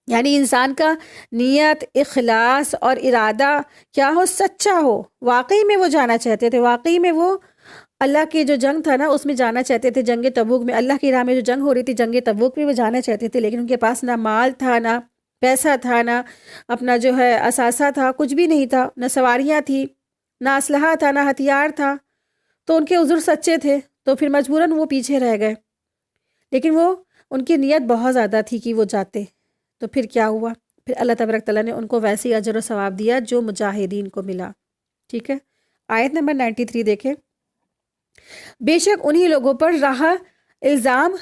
یعنی انسان کا نیت، اخلاص اور ارادہ کیا ہو، سچا ہو، واقعی میں وہ جانا چاہتے تھے، واقعی میں وہ اللہ کی جو جنگ تھا نا اس میں جانا چاہتے تھے، جنگ تبوک میں، اللہ کی راہ میں جو جنگ ہو رہی تھی جنگ تبوک میں وہ جانا چاہتے تھے، لیکن ان کے پاس نہ مال تھا، نہ پیسہ تھا، نہ اپنا جو ہے اثاثہ تھا، کچھ بھی نہیں تھا، نہ سواریاں تھی، نہ اسلحہ تھا، نہ ہتھیار تھا، تو ان کے عذر سچے تھے، تو پھر مجبوراً وہ پیچھے رہ گئے، لیکن وہ ان کی نیت بہت زیادہ تھی کہ وہ جاتے۔ تو پھر کیا ہوا، پھر اللہ تبارک تعالیٰ نے ان کو ویسے اجر و ثواب دیا جو مجاہدین کو ملا، ٹھیک ہے۔ آیت نمبر 93 دیکھیں، بے شک انہی لوگوں پر راہ الزام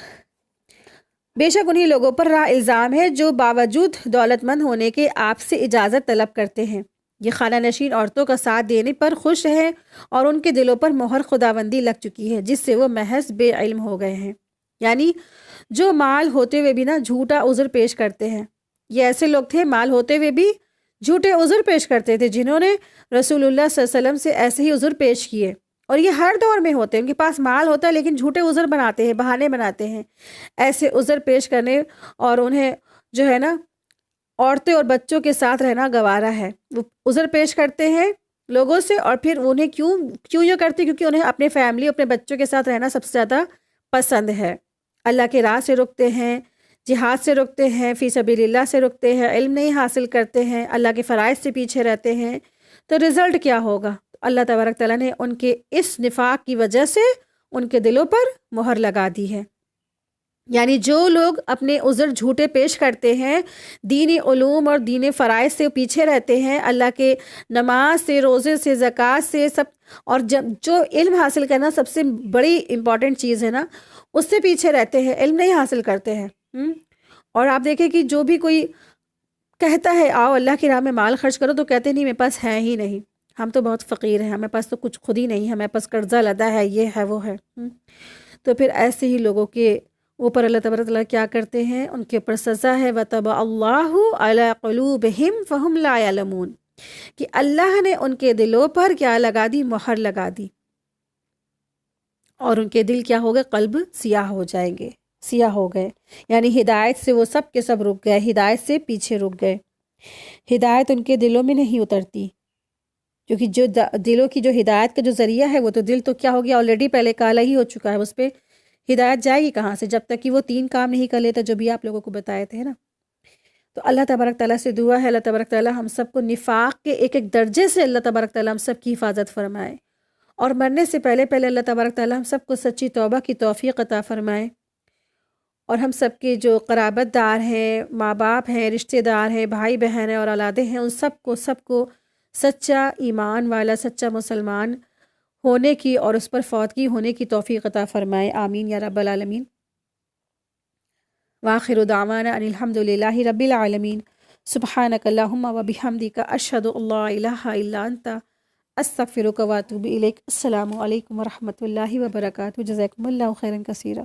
ہے جو باوجود دولت مند ہونے کے آپ سے اجازت طلب کرتے ہیں، یہ خانہ نشین عورتوں کا ساتھ دینے پر خوش ہیں اور ان کے دلوں پر مہر خداوندی لگ چکی ہے جس سے وہ محض بے علم ہو گئے ہیں۔ یعنی جو مال ہوتے ہوئے بھی نا جھوٹا عذر پیش کرتے ہیں، یہ ایسے لوگ تھے مال ہوتے ہوئے بھی جھوٹے عذر پیش کرتے تھے، جنہوں نے رسول اللہ صلی اللہ علیہ وسلم سے ایسے ہی عذر پیش کیے اور یہ ہر دور میں ہوتے ہیں، ان کے پاس مال ہوتا ہے لیکن جھوٹے عذر بناتے ہیں، بہانے بناتے ہیں، ایسے عذر پیش کرنے، اور انہیں جو ہے نا عورتیں اور بچوں کے ساتھ رہنا گوارا ہے۔ وہ عذر پیش کرتے ہیں لوگوں سے، اور پھر انہیں کیوں یہ کرتے ہیں؟ کیونکہ انہیں اپنے فیملی، اپنے بچوں کے ساتھ رہنا سب سے زیادہ پسند ہے۔ اللہ کے راہ سے رکتے ہیں، جہاد سے رکتے ہیں، فی سبیل اللہ سے رکتے ہیں، علم نہیں حاصل کرتے ہیں، اللہ کے فرائض سے پیچھے رہتے ہیں، تو رزلٹ کیا ہوگا؟ اللہ تبارک تعالیٰ نے ان کے اس نفاق کی وجہ سے ان کے دلوں پر مہر لگا دی ہے۔ یعنی جو لوگ اپنے عذر جھوٹے پیش کرتے ہیں، دینی علوم اور دینی فرائض سے پیچھے رہتے ہیں، اللہ کے نماز سے، روزے سے، زکوٰۃ سے، سب، اور جو علم حاصل کرنا سب سے بڑی امپورٹنٹ چیز ہے نا، اس سے پیچھے رہتے ہیں، علم نہیں حاصل کرتے ہیں۔ اور آپ دیکھیں کہ جو بھی کوئی کہتا ہے آؤ اللہ کی راہ میں مال خرچ کرو، تو کہتے نہیں میرے پاس ہے ہی نہیں، ہم تو بہت فقیر ہیں، ہمارے پاس تو کچھ خود ہی نہیں ہے، ہمارے پاس قرضہ لدا ہے، یہ ہے وہ ہے۔ تو پھر ایسے ہی لوگوں کے اوپر اللہ تبارک تعالیٰ کیا کرتے ہیں؟ ان کے اوپر سزا ہے، وَطَبَعَ اللَّهُ عَلَىٰ قُلُوبِهِمْ فَهُمْ لَا يَعْلَمُونَ، کہ اللہ نے ان کے دلوں پر کیا لگا دی؟ مہر لگا دی، اور ان کے دل کیا ہو گئے؟ قلب سیاہ ہو جائیں گے، سیاہ ہو گئے، یعنی ہدایت سے وہ سب کے سب رک گئے، ہدایت سے پیچھے رک گئے، ہدایت ان کے دلوں میں نہیں اترتی، کیونکہ جو دلوں کی جو ہدایت کا جو ذریعہ ہے وہ تو دل تو کیا ہو گیا؟ آلریڈی پہلے کالا ہی ہو چکا ہے، اس پہ ہدایت جائے گی کہاں سے؟ جب تک کہ وہ 3 کام نہیں کر لیتا جو بھی آپ لوگوں کو بتائے تھے نا۔ تو اللہ تبارک تعالیٰ سے دعا ہے، اللہ تبارک تعالیٰ ہم سب کو نفاق کے ایک ایک درجے سے اللہ تبارک تعالیٰ ہم سب کی حفاظت فرمائے، اور مرنے سے پہلے اللہ تبارک تعالیٰ ہم سب کو سچی توبہ کی توفیق عطا فرمائے، اور ہم سب کے جو قرابت دار ہیں، ماں باپ ہیں، رشتہ دار ہیں، بھائی بہن ہیں اور اولادیں ہیں، ان سب کو سچا ایمان والا، سچا مسلمان ہونے کی اور اس پر فوتگی ہونے کی توفیق عطا فرمائے، آمین یا رب العالمین۔ وآخر دعوانا ان الحمد للہ رب العالمین، سبحانک اللہم و بحمدک، اشہد ان لا الہ الا انت، استغفرک و اتوب الیک۔ السلام علیکم ورحمۃ اللہ وبرکاتہ، جزاکم اللہ خیرا کثیرا۔